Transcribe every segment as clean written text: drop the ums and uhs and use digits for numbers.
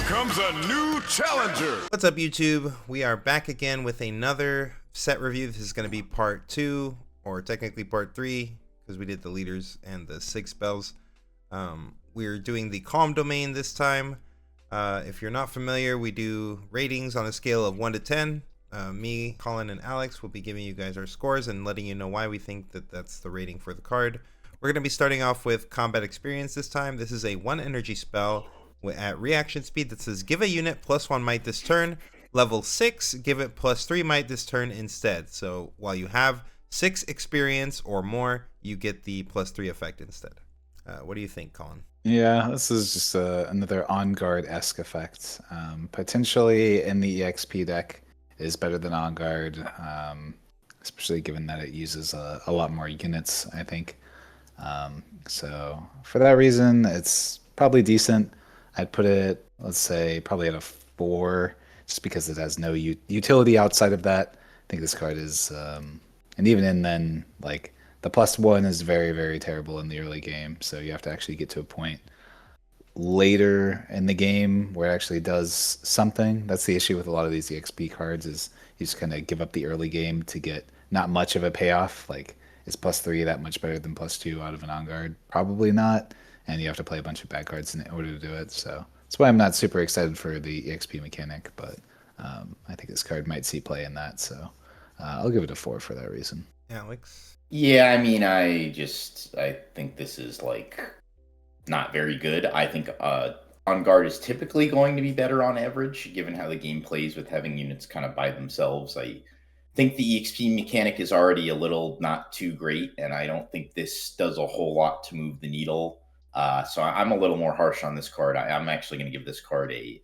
comes a new challenger. What's up, YouTube? We are back again with another set review. This is going to be part 2, or technically part 3, because we did the leaders and the 6 spells. We're doing the Calm Domain this time. If you're not familiar, we do ratings on a scale of 1 to 10. Me, Collin, and Alex will be giving you guys our scores and letting you know why we think that that's the rating for the card. We're going to be starting off with Combat Experience this time. This is a 1 energy spell at reaction speed that says give a unit +1 might this turn. Level 6, give it +3 might this turn instead. So while you have 6 experience or more, you get the +3 effect instead. What do you think, Collin? Yeah, this is just another on-guard-esque effect. Potentially in the EXP deck is better than on-guard, especially given that it uses a lot more units, I think. So for that reason, it's probably decent. I'd put it, let's say, probably at a 4, just because it has no utility outside of that. I think this card is, and even then, like, the +1 is very, very terrible in the early game, so you have to actually get to a point later in the game where it actually does something. That's the issue with a lot of these EXP cards, is you just kind of give up the early game to get not much of a payoff. Like, is +3 that much better than +2 out of an on-guard? Probably not, and you have to play a bunch of bad cards in order to do it, so that's why I'm not super excited for the EXP mechanic, but I think this card might see play in that, so I'll give it a 4 for that reason. Alex? Yeah, I mean, I think this is, like, not very good. I think on guard is typically going to be better on average, given how the game plays with having units kind of by themselves. I think the EXP mechanic is already a little not too great, and I don't think this does a whole lot to move the needle. So I'm a little more harsh on this card. I'm actually going to give this card a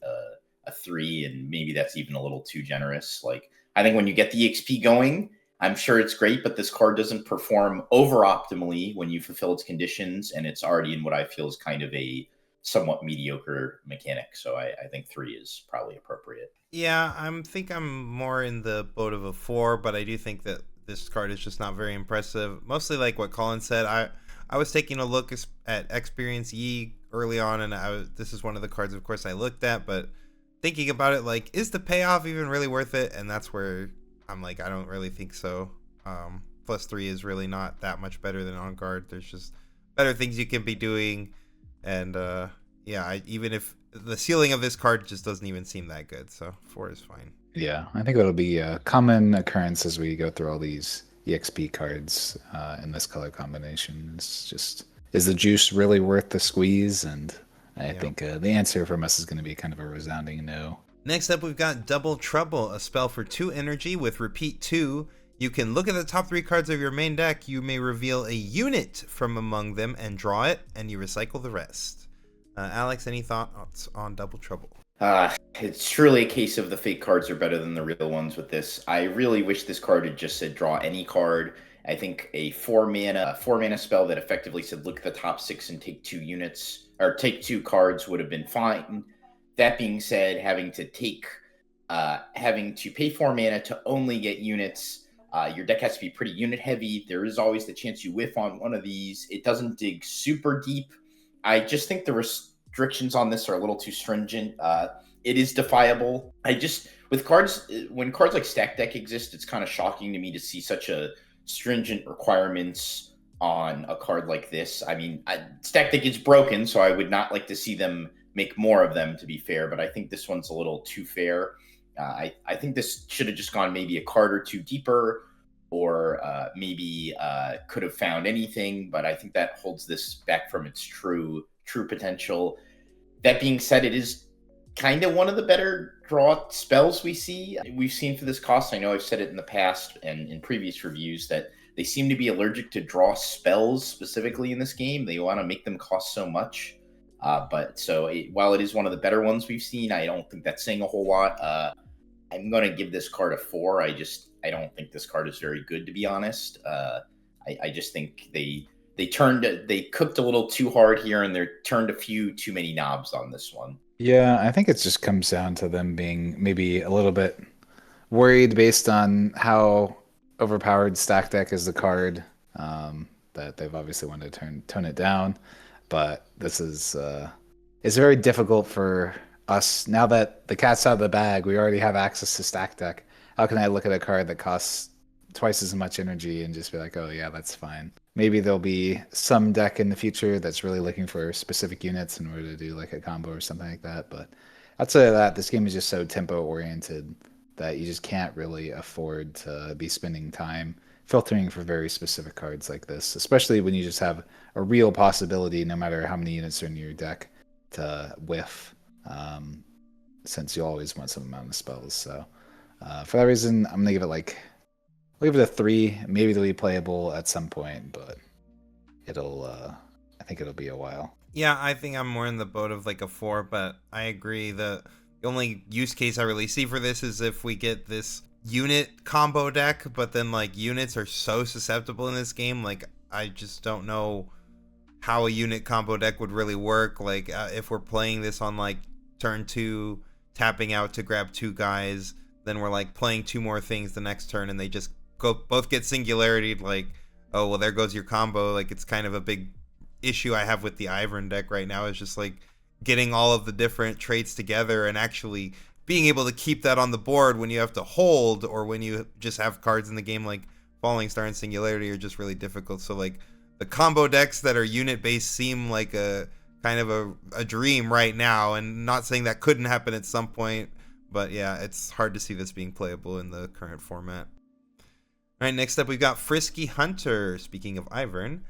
3, and maybe that's even a little too generous. Like, I think when you get the EXP going, I'm sure it's great, but this card doesn't perform over-optimally when you fulfill its conditions, and it's already in what I feel is kind of a somewhat mediocre mechanic. So I think 3 is probably appropriate. Yeah, think I'm more in the boat of a 4, but I do think that this card is just not very impressive. Mostly like what Collin said. I was taking a look at Experience Yi early on, and this is one of the cards, of course, I looked at, but thinking about it, like, is the payoff even really worth it? And that's where I'm like, I don't really think so. +3 is really not that much better than on guard. There's just better things you can be doing, and yeah, even if the ceiling of this card just doesn't even seem that good, so 4 is fine. Yeah, I think that'll be a common occurrence as we go through all these EXP cards in this color combination. It's just, is the juice really worth the squeeze? And I think the answer from us is going to be kind of a resounding no. Next up, we've got Double Trouble, a spell for 2 energy with repeat 2. You can look at the top 3 cards of your main deck. You may reveal a unit from among them and draw it, and you recycle the rest. Alex, any thoughts on Double Trouble? It's truly a case of the fake cards are better than the real ones with this. I really wish this card had just said draw any card. I think a 4 mana spell that effectively said look at the top 6 and take 2 units, or take 2 cards, would have been fine. That being said, having to pay 4 mana to only get units, your deck has to be pretty unit heavy. There is always the chance you whiff on one of these. It doesn't dig super deep. I just think the restrictions on this are a little too stringent. It is defiable. With cards, when cards like Stack Deck exist, it's kind of shocking to me to see such a stringent requirements on a card like this. I mean, Stack Deck is broken, so I would not like to see them make more of them, to be fair, but I think this one's a little too fair. I think this should have just gone maybe a card or 2 deeper, or maybe could have found anything, but I think that holds this back from its true potential. That being said, it is kind of one of the better draw spells we've seen for this cost. I know I've said it in the past and in previous reviews that they seem to be allergic to draw spells specifically in this game. They want to make them cost so much. While it is one of the better ones we've seen, I don't think that's saying a whole lot. I'm going to give this card a 4. I don't think this card is very good, to be honest. I just think they cooked a little too hard here, and they turned a few too many knobs on this one. Yeah, I think it just comes down to them being maybe a little bit worried based on how overpowered Stack Deck is the card, that they've obviously wanted to tone it down. But this is it's very difficult for us, now that the cat's out of the bag, we already have access to stack deck. How can I look at a card that costs twice as much energy and just be like, oh yeah, that's fine. Maybe there'll be some deck in the future that's really looking for specific units in order to do like a combo or something like that. But outside of that, this game is just so tempo oriented that you just can't really afford to be spending time filtering for very specific cards like this, especially when you just have a real possibility, no matter how many units are in your deck, to whiff, since you always want some amount of spells. So for that reason, I'm gonna give it I'll give it a 3. Maybe it'll be playable at some point, but I think it'll be a while. Yeah, I think I'm more in the boat of like a 4, but I agree that the only use case I really see for this is if we get this unit combo deck, but then like units are so susceptible in this game. Like, I just don't know how a unit combo deck would really work. Like, if we're playing this on like turn 2, tapping out to grab 2 guys, then we're like playing 2 more things the next turn and they just both get singularity. Like, oh well, there goes your combo. Like, it's kind of a big issue I have with the Ivern deck right now, is just like getting all of the different traits together and actually being able to keep that on the board when you have to hold, or when you just have cards in the game like Falling Star and Singularity are just really difficult. So like the combo decks that are unit based seem like a kind of a dream right now, and not saying that couldn't happen at some point, but yeah, it's hard to see this being playable in the current format. All right, next up we've got Frisky Hunter. Speaking of Ivern,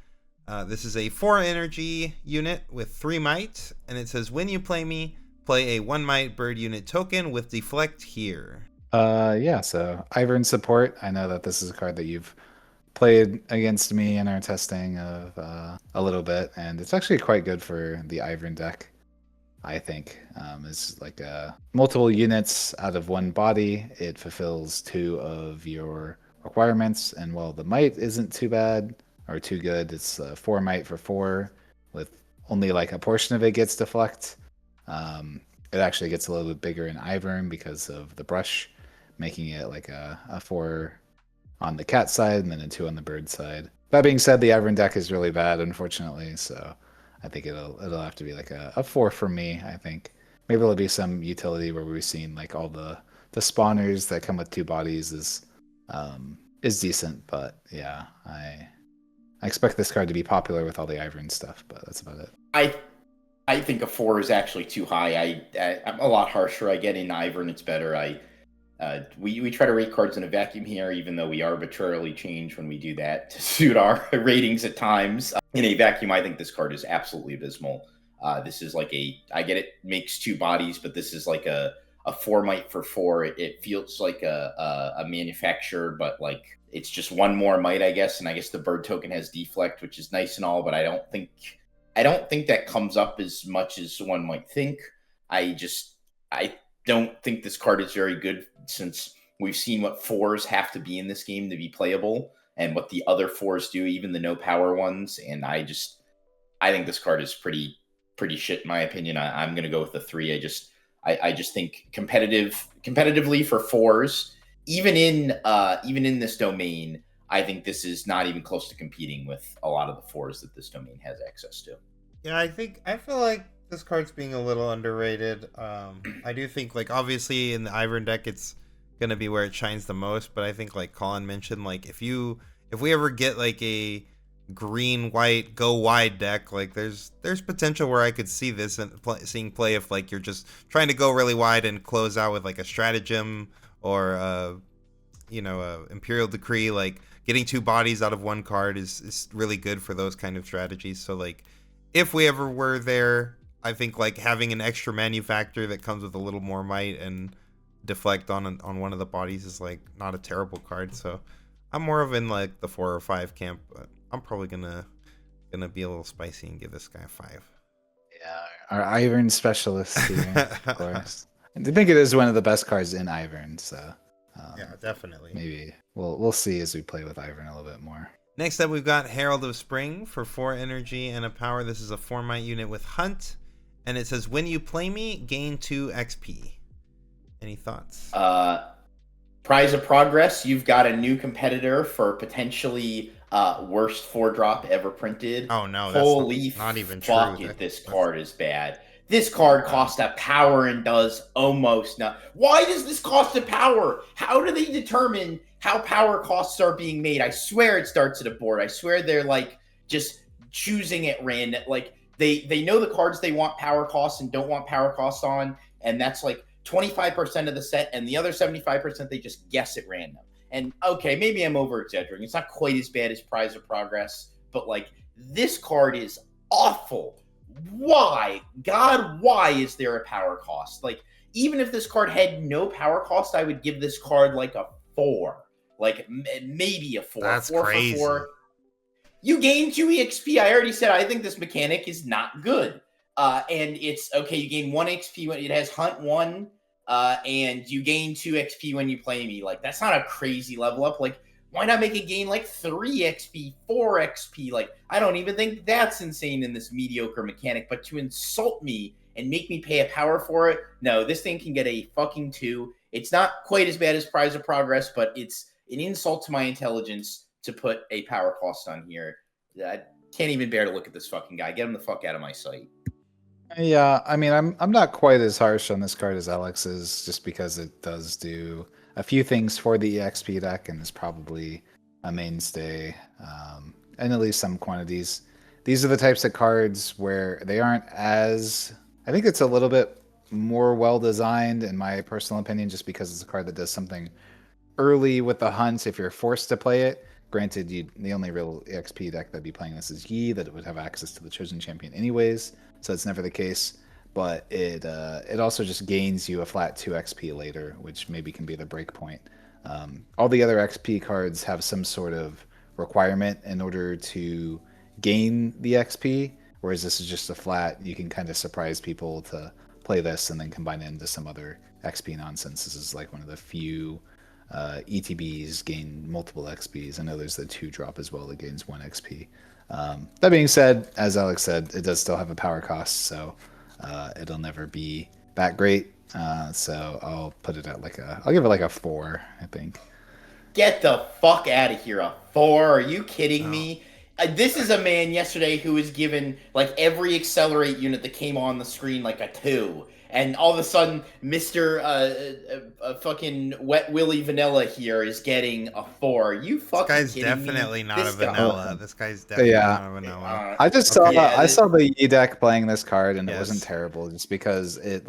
this is a 4 energy unit with 3 might, and it says when you play me, play a 1 might bird unit token with deflect here. Yeah, so Ivern support. I know that this is a card that you've played against me in our testing of a little bit, and it's actually quite good for the Ivern deck, I think. It's like multiple units out of 1 body. It fulfills 2 of your requirements, and while the might isn't too bad or too good, it's 4 might for 4 with only like a portion of it gets deflect. It actually gets a little bit bigger in Ivern because of the brush, making it like a 4 on the cat side and then a 2 on the bird side. That being said, the Ivern deck is really bad, unfortunately, so I think it'll have to be like a 4 for me. I think maybe there'll be some utility where we've seen like all the spawners that come with 2 bodies is decent, but yeah, I expect this card to be popular with all the Ivern stuff, but that's about it. I think a 4 is actually too high. I'm a lot harsher. I get in Ivern, it's better. We try to rate cards in a vacuum here, even though we arbitrarily change when we do that to suit our ratings at times. In a vacuum, I think this card is absolutely abysmal. This is like I get it makes 2 bodies, but this is like a 4 might for 4. It feels like a manufacturer, but like it's just 1 more might, I guess. And I guess the bird token has deflect, which is nice and all, but I don't think that comes up as much as one might think. I don't think this card is very good, since we've seen what 4s have to be in this game to be playable and what the other 4s do, even the no power ones. And I think this card is pretty shit in my opinion. I'm going to go with the 3. I just think competitively for 4s, even in this domain, I think this is not even close to competing with a lot of the 4s that this domain has access to. Yeah, I feel like this card's being a little underrated. I do think, like, obviously in the Ivern deck it's gonna be where it shines the most, but I think, like Collin mentioned, like if we ever get like a green white go wide deck, like there's potential where I could see this and seeing play if like you're just trying to go really wide and close out with like a stratagem or Imperial Decree. Like getting 2 bodies out of 1 card is really good for those kind of strategies. So like if we ever were there, I think like having an extra manufactor that comes with a little more might and deflect on one of the bodies is like not a terrible card. So I'm more of in like the 4 or 5 camp, but I'm probably gonna be a little spicy and give this guy a 5. Yeah, our Ivern specialist here, of course. I think it is one of the best cards in Ivern, so yeah, definitely. Maybe we'll see as we play with Ivern a little bit more. Next up, we've got Herald of Spring for 4 energy and a power. This is a 4 might unit with Hunt, and it says when you play me, gain 2 XP. Any thoughts? Prize of Progress. You've got a new competitor for potentially worst 4-drop ever printed. Oh no, Holy that's not even fuck true. This card is bad. This card costs a power and does almost nothing. Why does this cost a power? How do they determine how power costs are being made? I swear it starts at a board. I swear they're like just choosing at random. Like they know the cards they want power costs and don't want power costs on, and that's like 25% of the set, and the other 75% they just guess at random. And okay, maybe I'm over exaggerating. It's not quite as bad as Prize of Progress, but like this card is awful. Why? God, why is there a power cost? Like, even if this card had no power cost, I would give this card like a 4. Like, maybe a 4. That's 4 crazy. for 4. You gain 2 EXP. I already said I think this mechanic is not good. And it's, okay, you gain 1 XP when it has Hunt 1, and you gain 2 XP when you play me. Like, that's not a crazy level up. Like, why not make it gain like 3 XP, 4 XP? Like, I don't even think that's insane in this mediocre mechanic. But to insult me and make me pay a power for it, no, this thing can get a fucking 2. It's not quite as bad as Prize of Progress, but it's an insult to my intelligence to put a power cost on here. I can't even bear to look at this fucking guy. Get him the fuck out of my sight. Yeah, I mean, I'm not quite as harsh on this card as Alex is, just because it does do a few things for the EXP deck and is probably a mainstay in at least some quantities. These are the types of cards where they aren't as... I think it's a little bit more well-designed, in my personal opinion, just because it's a card that does something early with the hunt if you're forced to play it. Granted, the only real EXP deck that'd be playing this is Yi, that would have access to the Chosen Champion anyways, so it's never the case. But it also just gains you a flat 2 XP later, which maybe can be the break point. All the other XP cards have some sort of requirement in order to gain the XP, whereas this is just a flat, you can kind of surprise people to play this and then combine it into some other XP nonsense. This is like one of the few ETBs gain multiple XPs. I know there's the 2 drop as well that gains 1 XP. That being said, as Alex said, it does still have a power cost, so it'll never be that great. So I'll put it at I'll give it like a 4, I think. Get the fuck out of here. A 4? Are you kidding me? This is a man yesterday who was given like every accelerate unit that came on the screen like a 2. And all of a sudden, Mr. Fucking Wet Willy Vanilla here is getting a 4. You fucking This guy's kidding me? definitely not This a guy- vanilla. This guy's definitely not a vanilla. I just saw Okay, yeah, I saw the E deck playing this card, and it Yes. wasn't terrible, just because it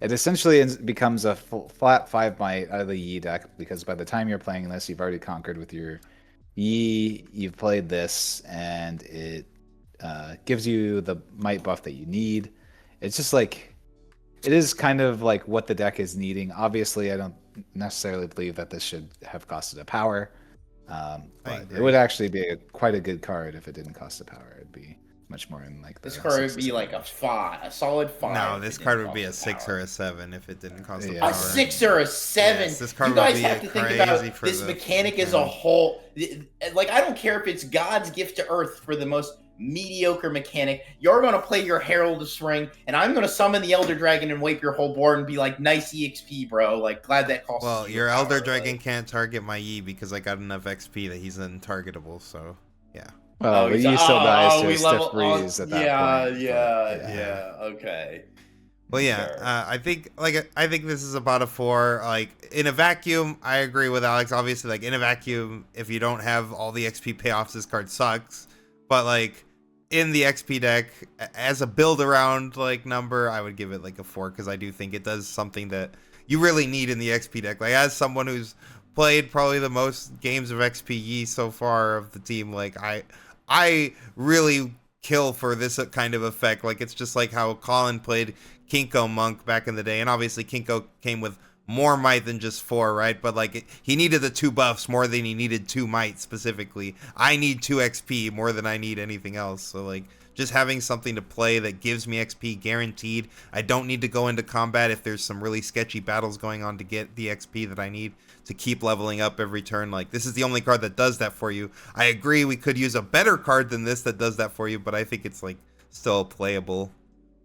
essentially becomes a flat 5 might out of the Yi deck, because by the time you're playing this, you've already conquered with your Yi, you've played this, and it gives you the might buff that you need. It's just like, it is kind of like what the deck is needing. Obviously, I don't necessarily believe that this should have costed a power, but it would actually be quite a good card if it didn't cost a power. It'd be much more in like the This card would be like a 5, a solid 5. No, if this it card didn't would be a cost 6 power. or a 7 if it didn't cost a Yeah. power. A 6 or a 7. Yes, this card you would guys be have to think crazy about for this the- mechanic as a whole. Like, I don't care if it's God's gift to Earth for the most mediocre mechanic. You're going to play your Herald of Spring, and I'm going to summon the Elder Dragon and wipe your whole board and be like, nice EXP, bro. Like, glad that cost Well, you your a power, Elder Dragon like- can't target my Yi because I got enough XP that he's untargetable, so yeah. Well, he's- Yi still dies to we a level- stiff freeze at that point. but, yeah, okay. Well, yeah, Sure. I think this is about a 4. Like, in a vacuum, I agree with Alex. Obviously, like, in a vacuum, if you don't have all the XP payoffs, this card sucks. But, like, in the XP deck, as a build around, like, number, I would give it, like, a 4, because I do think it does something that you really need in the XP deck. Like, as someone who's played probably the most games of XP so far of the team, like, I really kill for this kind of effect. Like, it's just like how Collin played Kinko Monk back in the day, and obviously Kinko came with more might than just 4, right? But like, he needed the 2 buffs more than he needed 2 might specifically. I need 2 XP more than I need anything else. So like, just having something to play that gives me XP guaranteed. I don't need to go into combat if there's some really sketchy battles going on to get the XP that I need to keep leveling up every turn. Like, this is the only card that does that for you. I agree we could use a better card than this that does that for you, but I think it's like still playable.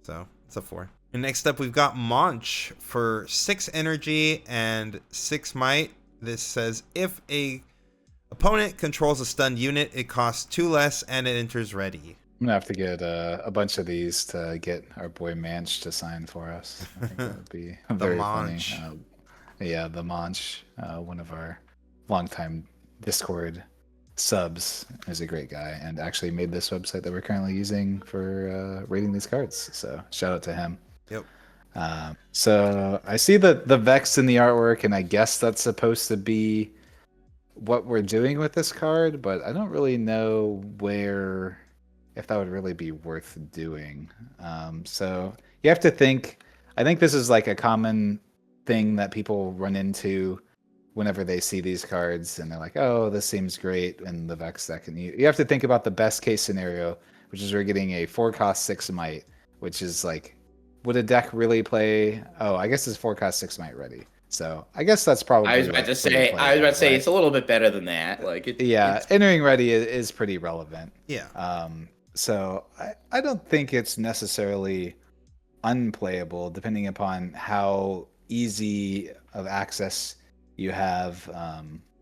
So it's a 4. And next up, we've got Monch for 6 energy and 6 might. This says, if a opponent controls a stunned unit, it costs 2 less and it enters ready. I'm gonna have to get a bunch of these to get our boy Manch to sign for us. I think that would be very funny. Manch. Yeah, the Manch, one of our longtime Discord subs, is a great guy and actually made this website that we're currently using for rating these cards. So shout out to him. Yep. So I see the Vex in the artwork, and I guess that's supposed to be what we're doing with this card, but I don't really know if that would really be worth doing. So you have to think. I think this is like a common thing that people run into whenever they see these cards, and they're like, "Oh, this seems great," in the Vex deck. And you have to think about the best case scenario, which is we're getting a 4-cost 6 might, which is like, would a deck really play? Oh, I guess it's 4-cost 6 might ready. So I guess that's probably. I was about to say. Right? It's a little bit better than that. Like yeah, entering ready is pretty relevant. Yeah. So I don't think it's necessarily unplayable, depending upon how easy of access you have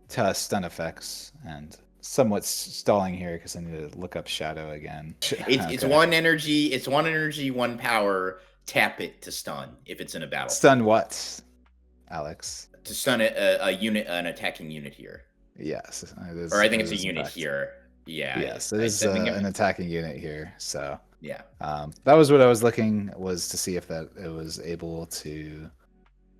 to stun effects. And somewhat stalling here because I need to look up Shadow again. It's one energy. It's 1 energy, 1 power. Tap it to stun if it's in a battle. Stun what, Alex? To stun a unit, an attacking unit here. Yes, or I think it's a unit here. Yeah. Yes, it is an attacking unit here. So yeah, that was what I was looking, was to see if that it was able to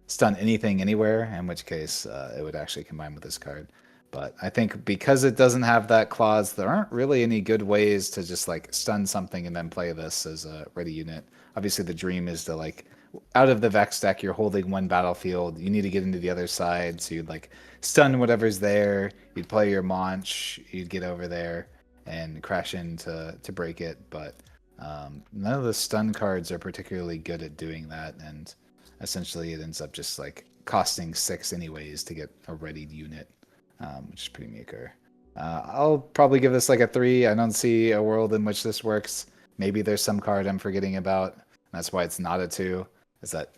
stun anything anywhere, in which case it would actually combine with this card. But I think because it doesn't have that clause, there aren't really any good ways to just like stun something and then play this as a ready unit. Obviously, the dream is to like, out of the Vex deck, you're holding one battlefield. You need to get into the other side, so you'd like stun whatever's there. You'd play your Manch. You'd get over there and crash in to break it. But none of the stun cards are particularly good at doing that, and essentially it ends up just like costing 6 anyways to get a readied unit, which is pretty meager. I'll probably give this like a 3. I don't see a world in which this works. Maybe there's some card I'm forgetting about. That's why it's not a 2. Is that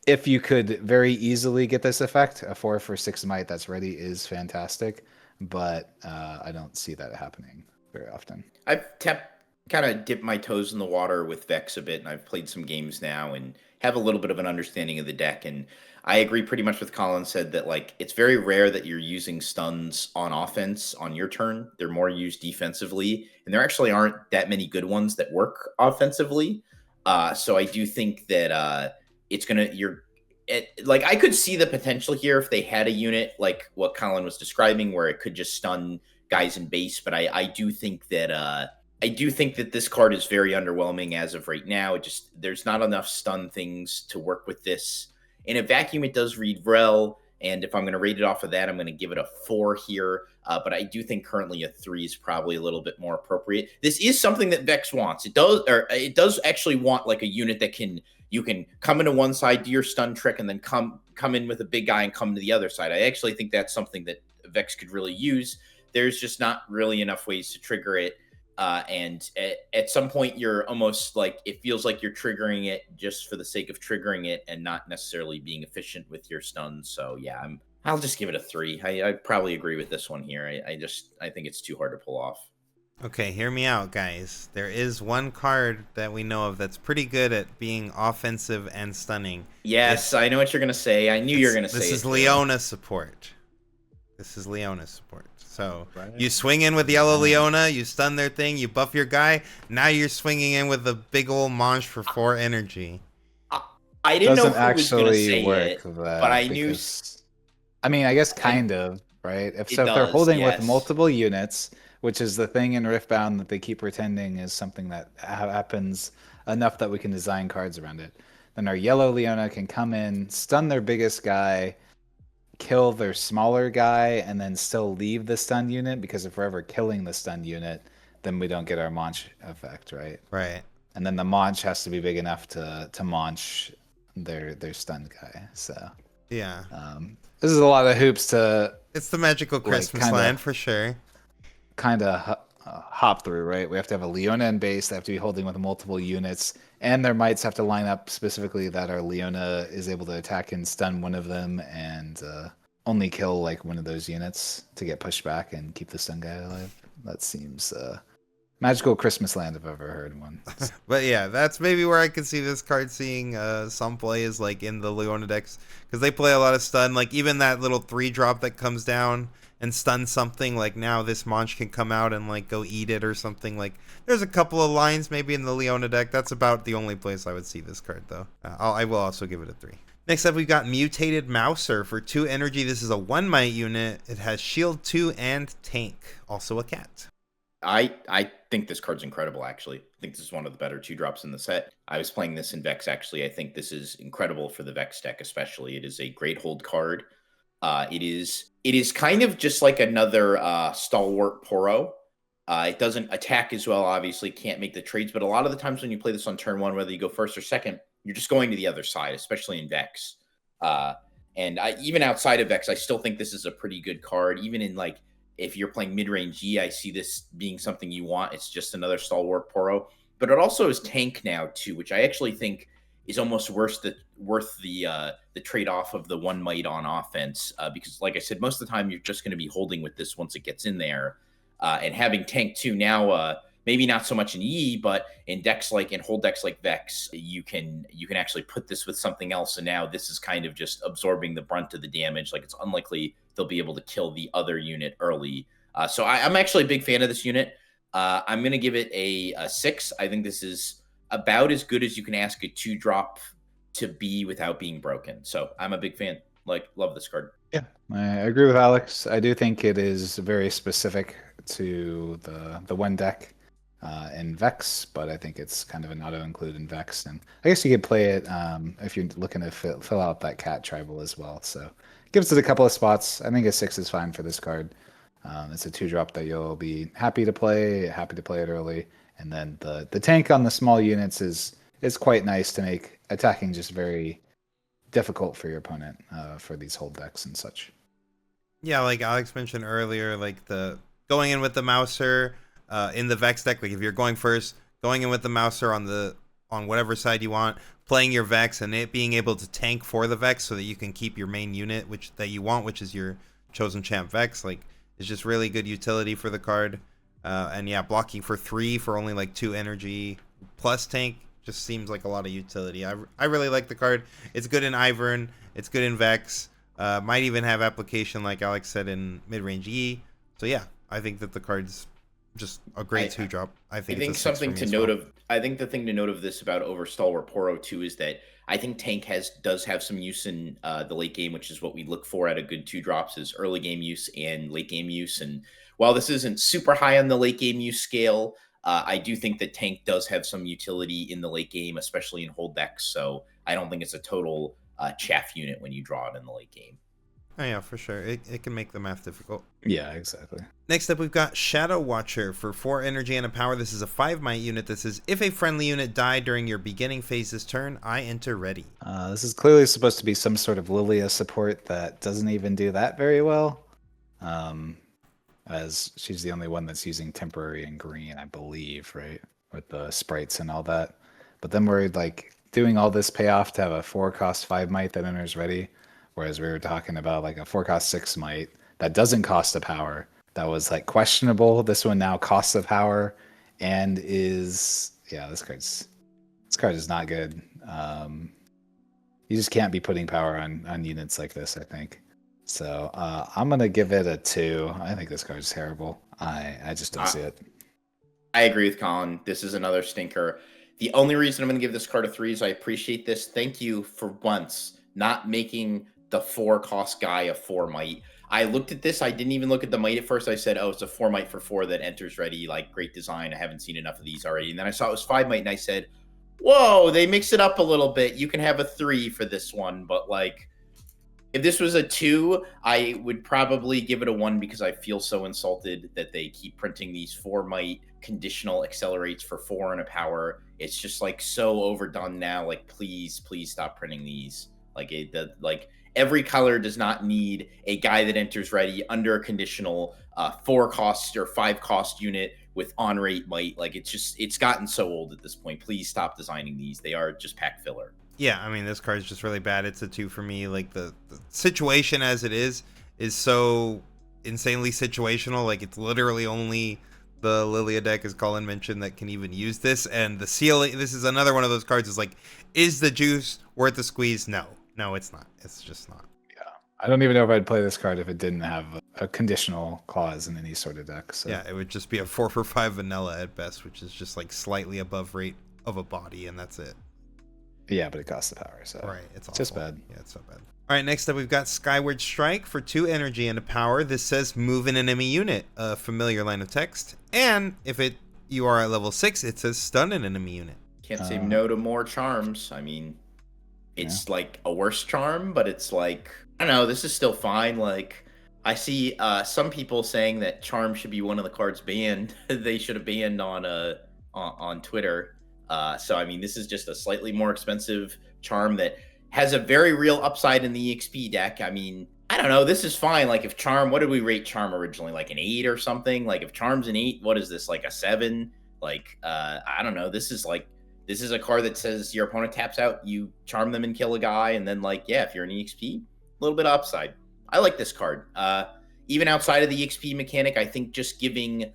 if you could very easily get this effect, a 4 for 6 might that's ready is fantastic, but I don't see that happening very often. I've kind of dipped my toes in the water with Vex a bit, and I've played some games now and have a little bit of an understanding of the deck. And I agree pretty much with Collin said that like it's very rare that you're using stuns on offense on your turn. They're more used defensively, and there actually aren't that many good ones that work offensively. So I do think that it's gonna like I could see the potential here if they had a unit like what Collin was describing, where it could just stun guys in base. But I do think that this card is very underwhelming as of right now. There's not enough stun things to work with this. In a vacuum, it does read well, and if I'm going to rate it off of that, I'm going to give it a 4 here. But I do think currently a 3 is probably a little bit more appropriate. This is something that Vex wants. It does actually want like a unit that you can come into one side, do your stun trick, and then come in with a big guy and come to the other side. I actually think that's something that Vex could really use. There's just not really enough ways to trigger it. And at some point you're almost like, it feels like you're triggering it just for the sake of triggering it and not necessarily being efficient with your stuns. So yeah, I'll just give it a 3. I probably agree with this one here. I think it's too hard to pull off. Okay, hear me out, guys. There is one card that we know of that's pretty good at being offensive and stunning. Yes, I know what you're going to say. I knew you were going to say it. This is Leona support. So you swing in with Yellow Leona, you stun their thing, you buff your guy. Now you're swinging in with a big old Manch for 4 energy. I didn't know who was going to say work it, but I knew. I mean, I guess kind of, right? If they're holding with multiple units, which is the thing in Riftbound that they keep pretending is something that happens enough that we can design cards around it, then our Yellow Leona can come in, stun their biggest guy, kill their smaller guy, and then still leave the stun unit, because if we're ever killing the stun unit, then we don't get our Manch effect, right? Right. And then the Manch has to be big enough to Manch their stunned guy. So yeah, this is a lot of hoops to. It's the magical Christmas land for sure. Kind of hop through, right? We have to have a Leona in base. They have to be holding with multiple units, and their mites have to line up specifically that our Leona is able to attack and stun one of them, and only kill like one of those units to get pushed back and keep the stun guy alive. That seems Magical Christmas Land, if I've ever heard one. But yeah, that's maybe where I could see this card seeing some play is like in the Leona decks, because they play a lot of stun. Like even that little 3-drop that comes down and stuns something, like now this Monch can come out and like go eat it or something. Like there's a couple of lines maybe in the Leona deck. That's about the only place I would see this card though. I will also give it a 3. Next up, we've got Mutated Mouser for 2 energy. This is a 1 might unit. It has Shield 2 and Tank, also a cat. I think this card's incredible, actually. I think this is one of the better 2-drops in the set. I was playing this in Vex, actually. I think this is incredible for the Vex deck, especially. It is a great hold card. It is kind of just like another Stalwart Poro. It doesn't attack as well, obviously, can't make the trades, but a lot of the times when you play this on turn 1, whether you go first or second, you're just going to the other side, especially in Vex. Even outside of Vex, I still think this is a pretty good card. Even in like, if you're playing mid-range G, I see this being something you want. It's just another Stalwart Poro. But it also is Tank now, too, which I actually think is almost worth the trade-off of the 1 might on offense. Because, like I said, most of the time you're just going to be holding with this once it gets in there. And having Tank, too, now, maybe not so much in E, but in hold decks like Vex, you can actually put this with something else. And now this is kind of just absorbing the brunt of the damage. Like it's unlikely they'll be able to kill the other unit early. So I'm actually a big fan of this unit. I'm going to give it a 6. I think this is about as good as you can ask a 2-drop to be without being broken. So I'm a big fan. Like, love this card. Yeah, I agree with Alex. I do think it is very specific to the one deck in Vex, but I think it's kind of an auto-include in Vex. And I guess you could play it if you're looking to fill out that cat tribal as well. So gives it a couple of spots. I think a 6 is fine for this card. It's a 2-drop that you'll be happy to play it early. And then the tank on the small units is quite nice to make attacking just very difficult for your opponent for these hold decks and such. Yeah, like Alex mentioned earlier, like the going in with the Mouser in the Vex deck, like if you're going first, going in with the Mouser on whatever side you want, playing your Vex and it being able to tank for the Vex so that you can keep your main unit that you want, which is your chosen champ Vex, like it's just really good utility for the card. And yeah, blocking for 3 for only like 2 energy plus tank just seems like a lot of utility. I really like the card. It's good in Ivern. It's good in Vex. Might even have application, like Alex said, in mid-range E. So yeah, I think that the card's just a great 2-drop. I think something to note of. I think the thing to note of this about over Stalwart Poro too is that I think Tank does have some use in the late game, which is what we look for at a good 2-drops, is early game use and late game use. And while this isn't super high on the late game use scale, I do think that Tank does have some utility in the late game, especially in hold decks. So I don't think it's a total chaff unit when you draw it in the late game. Oh yeah, for sure. It can make the math difficult. Yeah, exactly. Next up, we've got Shadow Watcher for 4 energy and a power. This is a 5 might unit. This is if a friendly unit died during your beginning phase's turn, I enter ready. This is clearly supposed to be some sort of Lilia support that doesn't even do that very well. As she's the only one that's using temporary and green, I believe, right? With the sprites and all that. But then we're like doing all this payoff to have a 4-cost 5 might that enters ready. Whereas we were talking about like a 4-cost 6 might that doesn't cost a power. That was like questionable. This one now costs a power and is, yeah, this card is not good. You just can't be putting power on units like this, I think. So I'm gonna give it a 2. I think this card is terrible. I just don't see it. I agree with Collin. This is another stinker. The only reason I'm gonna give this card a 3 is I appreciate this. Thank you for once not making the 4-cost guy a 4 might. I looked at this. I didn't even look at the might at first. I said, oh, it's a 4 might for 4 that enters ready. Like, great design. I haven't seen enough of these already. And then I saw it was 5 might, and I said, whoa, they mix it up a little bit. You can have a 3 for this one. But, like, if this was a 2, I would probably give it a 1 because I feel so insulted that they keep printing these 4 might conditional accelerates for 4 and a power. It's just, like, so overdone now. Like, please stop printing these. Like, every color does not need a guy that enters ready under a conditional 4-cost or 5-cost unit with on-rate might. Like, it's gotten so old at this point. Please stop designing these. They are just pack filler. Yeah, I mean, this card is just really bad. It's a 2 for me. Like, the situation as it is so insanely situational. Like, it's literally only the Lilia deck, as Colin mentioned, that can even use this. And the ceiling, this is another one of those cards is like, is the juice worth the squeeze? No, it's not. It's just not. Yeah, I don't even know if I'd play this card if it didn't have a conditional clause in any sort of deck. So. Yeah, it would just be a 4 for 5 vanilla at best, which is just like slightly above rate of a body, and that's it. Yeah, but it costs the power, so right, it's just bad. Yeah, it's so bad. All right, next up we've got Skyward Strike for 2 energy and a power. This says move an enemy unit, a familiar line of text, and if you are at level 6, it says stun an enemy unit. Can't say no to more charms. I mean, it's like a worse charm, but it's like, I don't know, this is still fine. Like, I see some people saying that charm should be one of the cards banned. They should have banned on Twitter. So, I mean, this is just a slightly more expensive charm that has a very real upside in the EXP deck. I mean, I don't know. This is fine. Like, if charm, what did we rate charm originally? Like an 8 or something? Like, if charm's an 8, what is this? Like a 7? Like, I don't know. This is a card that says your opponent taps out, you charm them and kill a guy. And then, like, yeah, if you're an EXP, a little bit of upside. I like this card. Even outside of the EXP mechanic, I think just giving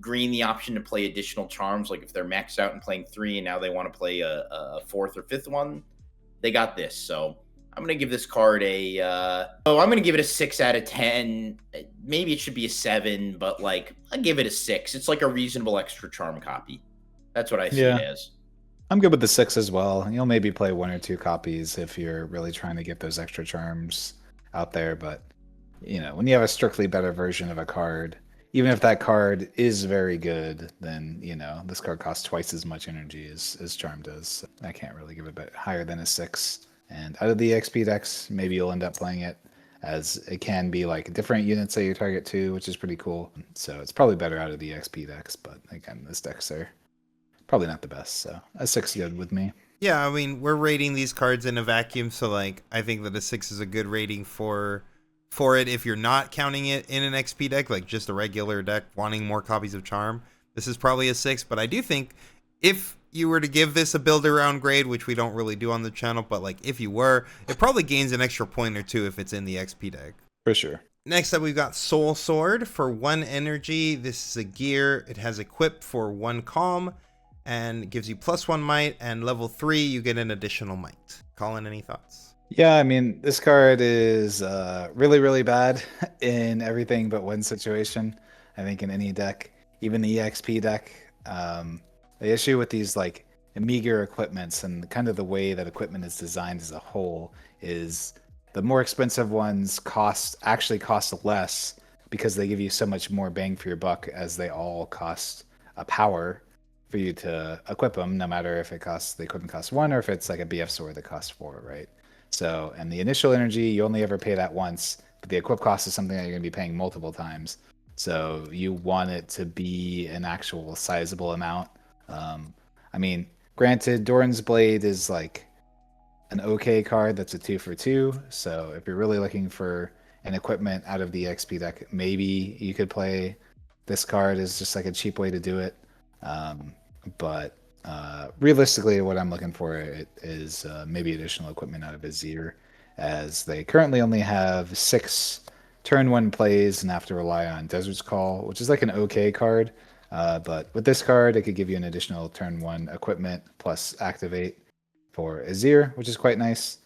green the option to play additional charms, like if they're maxed out and playing 3 and now they want to play a 4th or 5th one, they got this. So I'm going to give this card I'm going to give it a 6 out of 10. Maybe it should be a 7, but like I'll give it a 6. It's like a reasonable extra charm copy. That's what I see it as. I'm good with the 6 as well. You'll maybe play 1 or 2 copies if you're really trying to get those extra charms out there, but you know, when you have a strictly better version of a card, even if that card is very good, then, you know, this card costs twice as much energy as Charm does. So I can't really give it a bit higher than a 6. And out of the XP decks, maybe you'll end up playing it as it can be like different units that you target to, which is pretty cool. So it's probably better out of the XP decks, but again, this decks are probably not the best. So a 6 good with me. Yeah, I mean, we're rating these cards in a vacuum, so like I think that a 6 is a good rating for it if you're not counting it in an XP deck, like just a regular deck wanting more copies of Charm. This is probably a 6, but I do think if you were to give this a build around grade, which we don't really do on the channel, but like if you were, it probably gains an extra point or 2 if it's in the XP deck. For sure. Next up, we've got Soul Sword for 1 energy. This is a gear. It has equip for 1 calm and gives you +1 might, and level 3 you get an additional might. Colin, any thoughts? Yeah, I mean, this card is really, really bad in everything but one situation. I think in any deck, even the EXP deck. The issue with these like meager equipments and kind of the way that equipment is designed as a whole is the more expensive ones actually cost less because they give you so much more bang for your buck, as they all cost a power for you to equip them, no matter if the equipment costs 1 or if it's like a BF sword that costs 4, right? So, and the initial energy, you only ever pay that once, but the equip cost is something that you're going to be paying multiple times. So you want it to be an actual sizable amount. I mean, granted, Doran's Blade is like an okay card that's a 2 for 2. So if you're really looking for an equipment out of the XP deck, maybe you could play this card as just like a cheap way to do it. But realistically, what I'm looking for is maybe additional equipment out of Azir, as they currently only have 6 turn 1 plays and have to rely on Desert's Call, which is like an okay card. But with this card, it could give you an additional turn 1 equipment plus activate for Azir, which is quite nice.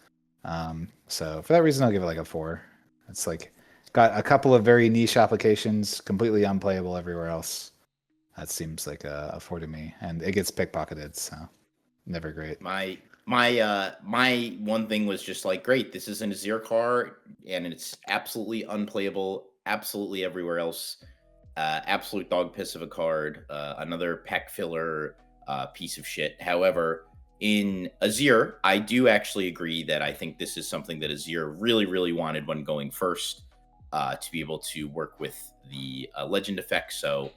So for that reason, I'll give it like a 4. It's like got a couple of very niche applications, completely unplayable everywhere else. That seems like a 4 to me, and it gets pickpocketed, so never great. My one thing was just like, great, this is an Azir card, and it's absolutely unplayable, absolutely everywhere else. Absolute dog piss of a card, another pack filler piece of shit. However, in Azir, I do actually agree that I think this is something that Azir really, really wanted when going first, to be able to work with the legend effect. So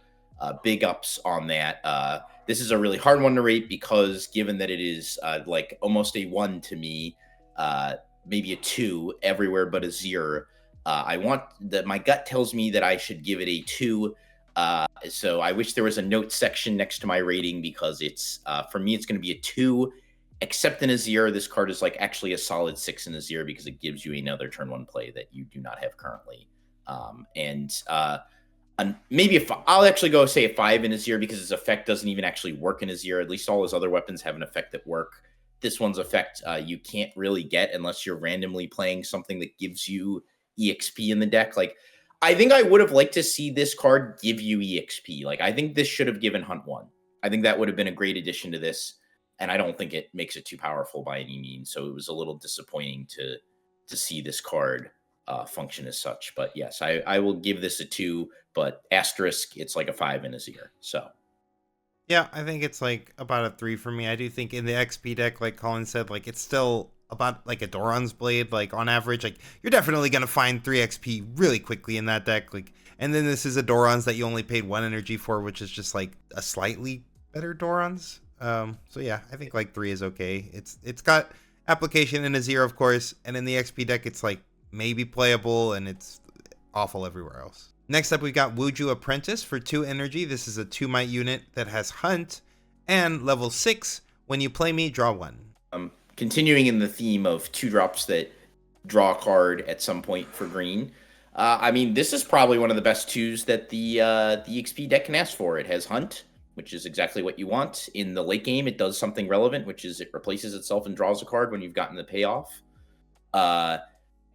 big ups on that. This is a really hard one to rate because given that it is like almost a 1 to me, maybe a 2 everywhere but Azir. My gut tells me that I should give it a 2. So I wish there was a note section next to my rating, because it's for me it's going to be a 2. Except in Azir, this card is like actually a solid 6 in Azir because it gives you another turn 1 play that you do not have currently. maybe I'll actually go say a 5 in Azir because his effect doesn't even actually work in Azir. At least all his other weapons have an effect that work. This one's effect you can't really get unless you're randomly playing something that gives you EXP in the deck. Like, I think I would have liked to see this card give you EXP. Like, I think this should have given Hunt 1. I think that would have been a great addition to this, and I don't think it makes it too powerful by any means. So it was a little disappointing to see this card function as such. But yes, I will give this a 2, but asterisk, it's like a 5 in Azir. So Yeah, I think it's like about a 3 for me. I do think in the XP deck, like Colin said, like it's still about like a Doran's Blade. Like on average, like you're definitely gonna find 3 XP really quickly in that deck. Like, and then this is a Doran's that you only paid 1 energy for, which is just like a slightly better Doran's. So yeah, I think like 3 is okay. It's got application in Azir, of course, and in the XP deck, it's like maybe playable, and it's awful everywhere else. Next up, we've got Wuju Apprentice for 2 energy. This is a 2 might unit that has Hunt, and level 6. When you play me, draw 1. Continuing in the theme of 2-drops that draw a card at some point for green. I mean, this is probably one of the best 2s that the XP deck can ask for. It has Hunt, which is exactly what you want. In the late game, it does something relevant, which is it replaces itself and draws a card when you've gotten the payoff.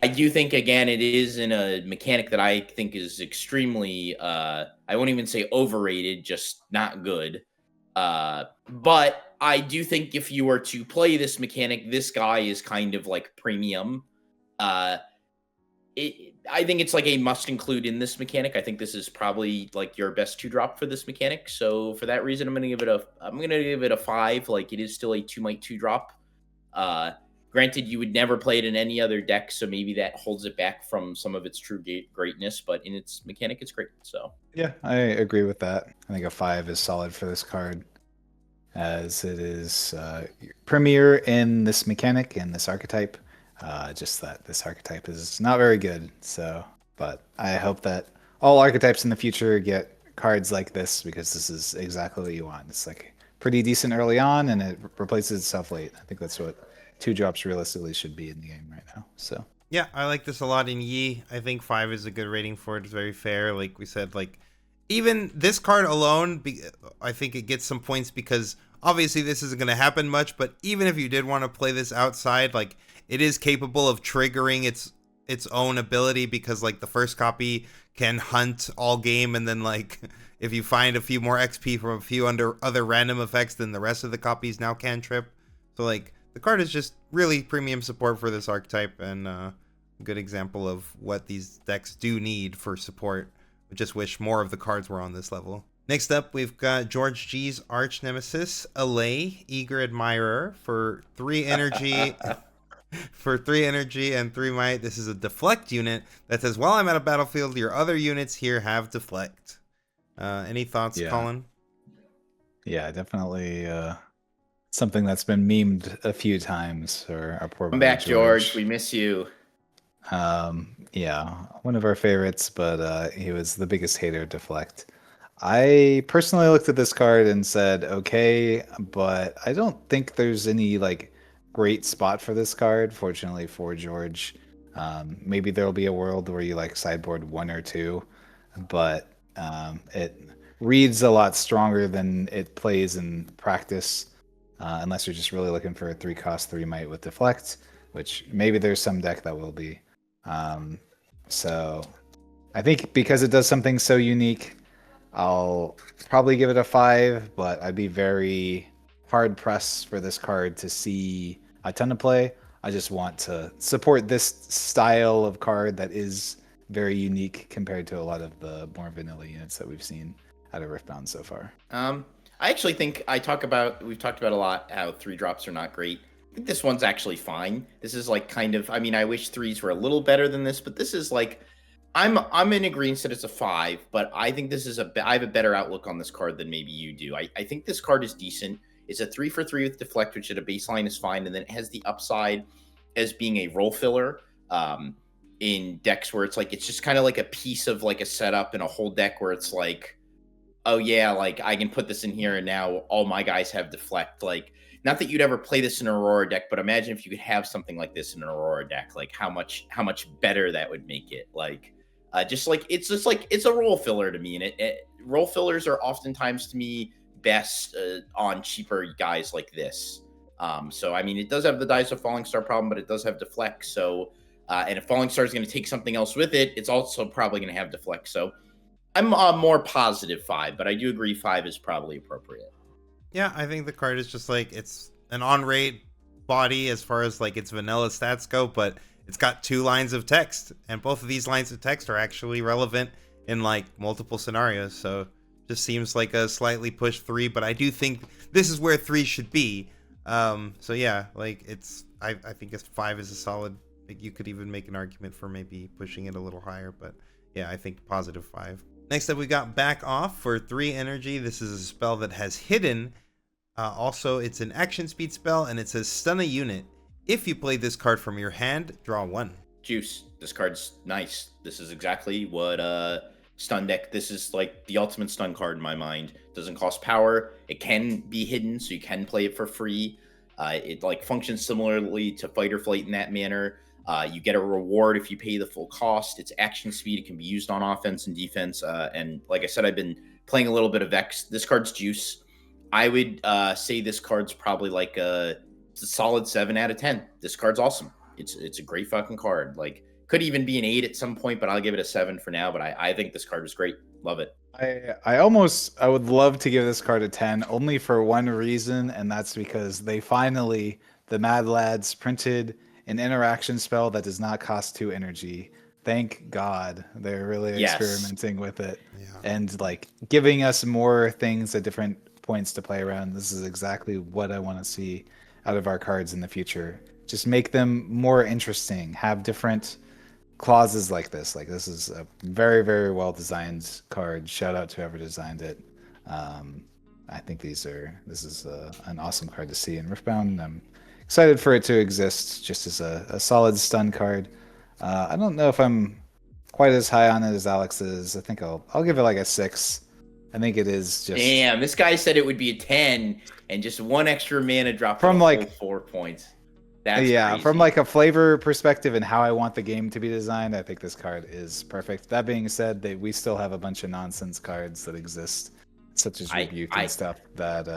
I do think, again, it is in a mechanic that I think is extremely, I won't even say overrated, just not good. But I do think if you were to play this mechanic, this guy is kind of like premium. I think it's like a must include in this mechanic. I think this is probably like your best 2-drop for this mechanic. So for that reason, I'm gonna give it a 5. Like, it is still a 2-might 2-drop. Granted, you would never play it in any other deck, so maybe that holds it back from some of its true greatness, but in its mechanic, it's great. So Yeah, I agree with that. I think a 5 is solid for this card, as it is premier in this mechanic and this archetype. Just that this archetype is not very good. So, but I hope that all archetypes in the future get cards like this, because this is exactly what you want. It's like pretty decent early on, and it replaces itself late. I think that's what 2-drops realistically should be in the game right now. So Yeah, I like this a lot in Yi. I think 5 is a good rating for it. It's very fair. Like we said, like even this card alone, I think it gets some points because obviously this isn't going to happen much. But even if you did want to play this outside, like it is capable of triggering its own ability, because like the first copy can hunt all game, and then like if you find a few more XP from a few other random effects, then the rest of the copies now cantrip. So like the card is just really premium support for this archetype, and a good example of what these decks do need for support. I just wish more of the cards were on this level. Next up, we've got George G's arch nemesis, Allay, Eager Admirer, for 3 energy. For 3 energy and 3 might. This is a deflect unit that says, while I'm at a battlefield, your other units here have deflect. Any thoughts, Colin? Yeah, definitely something that's been memed a few times. Or our poor come back, George. We miss you. Yeah, one of our favorites, but he was the biggest hater of deflect. I personally looked at this card and said, okay, but I don't think there's any like great spot for this card, fortunately for George. Maybe there'll be a world where you like sideboard 1 or 2, but it reads a lot stronger than it plays in practice, unless you're just really looking for a 3-cost 3 might with deflect, which maybe there's some deck that will be. So I think because it does something so unique, I'll probably give it a 5, but I'd be very hard pressed for this card to see a ton of play. I just want to support this style of card that is very unique compared to a lot of the more vanilla units that we've seen out of Riftbound so far. I actually think we've talked about a lot how 3-drops are not great. I think this one's actually fine. This is like kind of, I mean, I wish 3s were a little better than this, but this is like, I'm in agreement that it's a 5, but I think this is I have a better outlook on this card than maybe you do. I think this card is decent. It's a 3 for 3 with deflect, which at a baseline is fine, and then it has the upside as being a role filler in decks where it's like it's just kind of like a piece of like a setup in a whole deck where it's like, oh yeah, like I can put this in here and now all my guys have deflect. Like, not that you'd ever play this in an Aurora deck, but imagine if you could have something like this in an Aurora deck, like how much better that would make it. Like, It's just like it's a role filler to me, and role fillers are oftentimes to me best on cheaper guys like this. So I mean, it does have the Dice of Falling Star problem, but it does have deflect. So and if Falling Star is going to take something else with it, it's also probably going to have deflect. So I'm more positive 5, but I do agree 5 is probably appropriate. Yeah, I think the card is just like, it's an on-rate body as far as like its vanilla stats go, but it's got 2 lines of text, and both of these lines of text are actually relevant in like multiple scenarios. So just seems like a slightly pushed 3, but I do think this is where 3 should be. So yeah, like I think 5 is a solid. Like, you could even make an argument for maybe pushing it a little higher, but yeah, I think positive 5. Next up, we got Back Off for 3 energy. This is a spell that has hidden. Also, it's an action speed spell, and it says stun a unit. If you play this card from your hand, draw 1. Juice. This card's nice. This is exactly what stun deck. This is like the ultimate stun card in my mind. Doesn't cost power. It can be hidden, so you can play it for free. It like functions similarly to Fight or Flight in that manner. You get a reward if you pay the full cost. It's action speed. It can be used on offense and defense. And like I said, I've been playing a little bit of Vex. This card's juice. I would say this card's probably like it's a solid 7 out of 10. This card's awesome. It's a great fucking card. Like, could even be an 8 at some point, but I'll give it a 7 for now. But I think this card is great. Love it. I would love to give this card a 10, only for one reason, and that's because the Mad Lads printed an interaction spell that does not cost 2 energy. Thank God they're really experimenting with it, and like giving us more things at different points to play around. This is exactly what I want to see out of our cards in the future. Just make them more interesting. Have different clauses like this. Like, this is a very, very well designed card. Shout out to whoever designed it. I think this is an awesome card to see in Riftbound. I'm excited for it to exist just as a solid stun card. I don't know if I'm quite as high on it as Alex is. I think I'll give it like a 6. I think it is just. Damn, this guy said it would be a 10, and just 1 extra mana drop from like 4 points. That's crazy. From like a flavor perspective and how I want the game to be designed, I think this card is perfect. That being said, we still have a bunch of nonsense cards that exist, such as Rebuke and stuff. That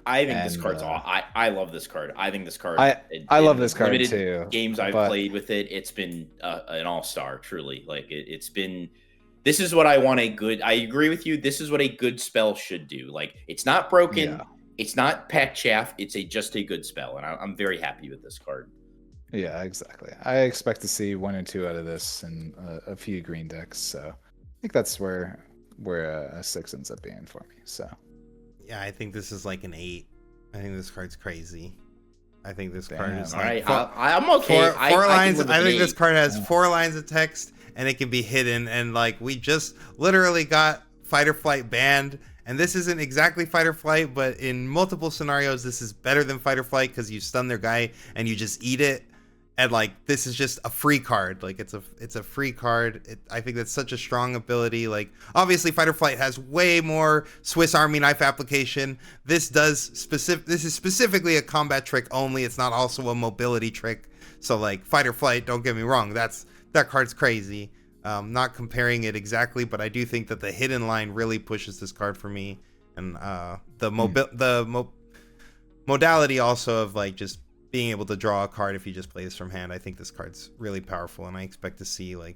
I think this card's I love this card. I think this card. I love this card too. Games I've played with it, it's been an all-star. Truly, like it's been. This is what I want I agree with you. This is what a good spell should do. Like, it's not broken. Yeah. It's not pack chaff. It's just a good spell, and I'm very happy with this card. Yeah, exactly. I expect to see 1 or 2 out of this in a few green decks. So I think that's where a 6 ends up being for me. So yeah, I think this is like an 8. I think this card's crazy. I think this card is like all right. I'm okay. 4 lines. I think this card has 4 lines of text, and it can be hidden. And like, we just literally got Fight or Flight banned. And this isn't exactly Fight or Flight, but in multiple scenarios, this is better than Fight or Flight because you stun their guy and you just eat it. And like, this is just a free card. Like, it's a free card. I think that's such a strong ability. Like, obviously, Fight or Flight has way more Swiss Army knife application. This is specifically a combat trick only. It's not also a mobility trick. So like, Fight or Flight, don't get me wrong, that card's crazy. Not comparing it exactly, but I do think that the hidden line really pushes this card for me, and the modality also of like just being able to draw a card if you just play this from hand. I think this card's really powerful, and I expect to see like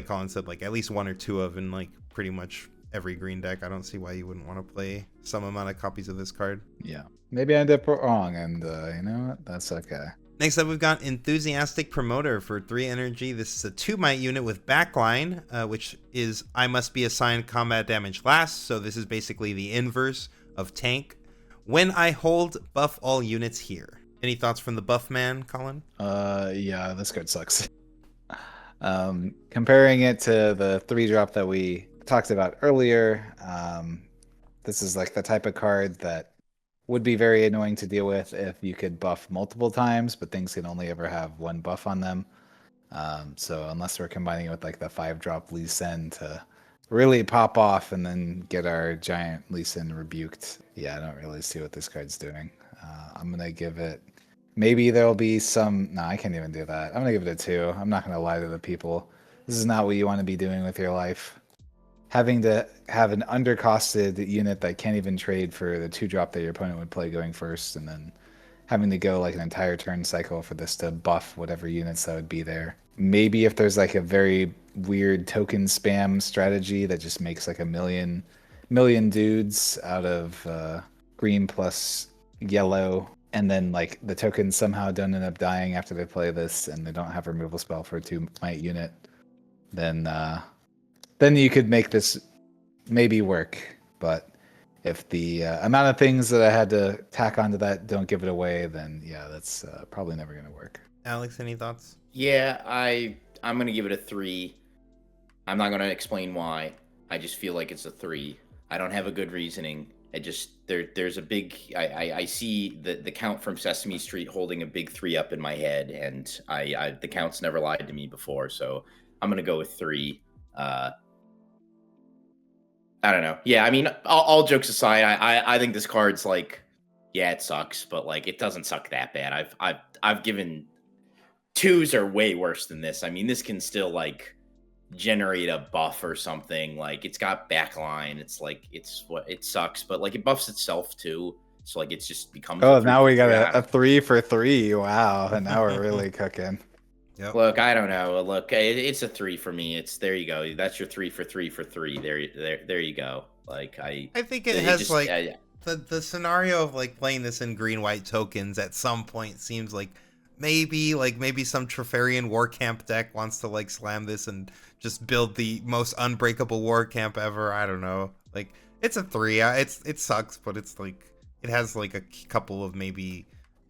Collin said, like at least 1 or 2 of in like pretty much every green deck. I don't see why you wouldn't want to play some amount of copies of this card. Yeah, maybe I end up wrong, and you know what? That's okay. Next up, we've got Enthusiastic Promoter for 3 energy. This is a 2-might unit with backline, which is I must be assigned combat damage last. So this is basically the inverse of tank. When I hold, buff all units here. Any thoughts from the buff man, Collin? Yeah, this card sucks. Comparing it to the 3-drop that we talked about earlier, this is like the type of card that would be very annoying to deal with if you could buff multiple times, but things can only ever have 1 buff on them. So unless we're combining it with like the 5-drop Lee Sin to really pop off and then get our giant Lee Sin rebuked, yeah, I don't really see what this card's doing. I'm going to give it, maybe there'll be some, no, I can't even do that. I'm going to give it a 2. I'm not going to lie to the people. This is not what you want to be doing with your life. Having to have an undercosted unit that can't even trade for the 2-drop that your opponent would play going first, and then having to go like an entire turn cycle for this to buff whatever units that would be there. Maybe if there's like a very weird token spam strategy that just makes like a million dudes out of green plus yellow, and then like the tokens somehow don't end up dying after they play this and they don't have removal spell for a 2-might unit, then you could make this maybe work. But if the amount of things that I had to tack onto that don't give it away, then yeah, that's probably never going to work. Alex, any thoughts? Yeah, I'm gonna give it a 3. I'm not gonna explain why. I just feel like it's a 3. I don't have a good reasoning. I just there's a big I see the count from Sesame Street holding a big 3 up in my head, and I the count's never lied to me before, so I'm gonna go with 3. I don't know. Yeah, I mean, all jokes aside, I think this card's like, yeah, it sucks, but like it doesn't suck that bad. I've given 2s are way worse than this. I mean, this can still like generate a buff or something. Like it's got backline. It's like it sucks, but like it buffs itself too. So like it's just becomes. Oh, now we got a 3 for 3. Wow, and now we're really cooking. Yep. Look, I don't know. Look, it's a 3 for me. It's there you go. That's your 3 for 3 for 3. There you go. Like I think it has the scenario of like playing this in green white tokens at some point seems like maybe some Treferian war camp deck wants to like slam this and just build the most unbreakable war camp ever. I don't know. Like it's a 3. It sucks, but it's like it has like a couple of maybe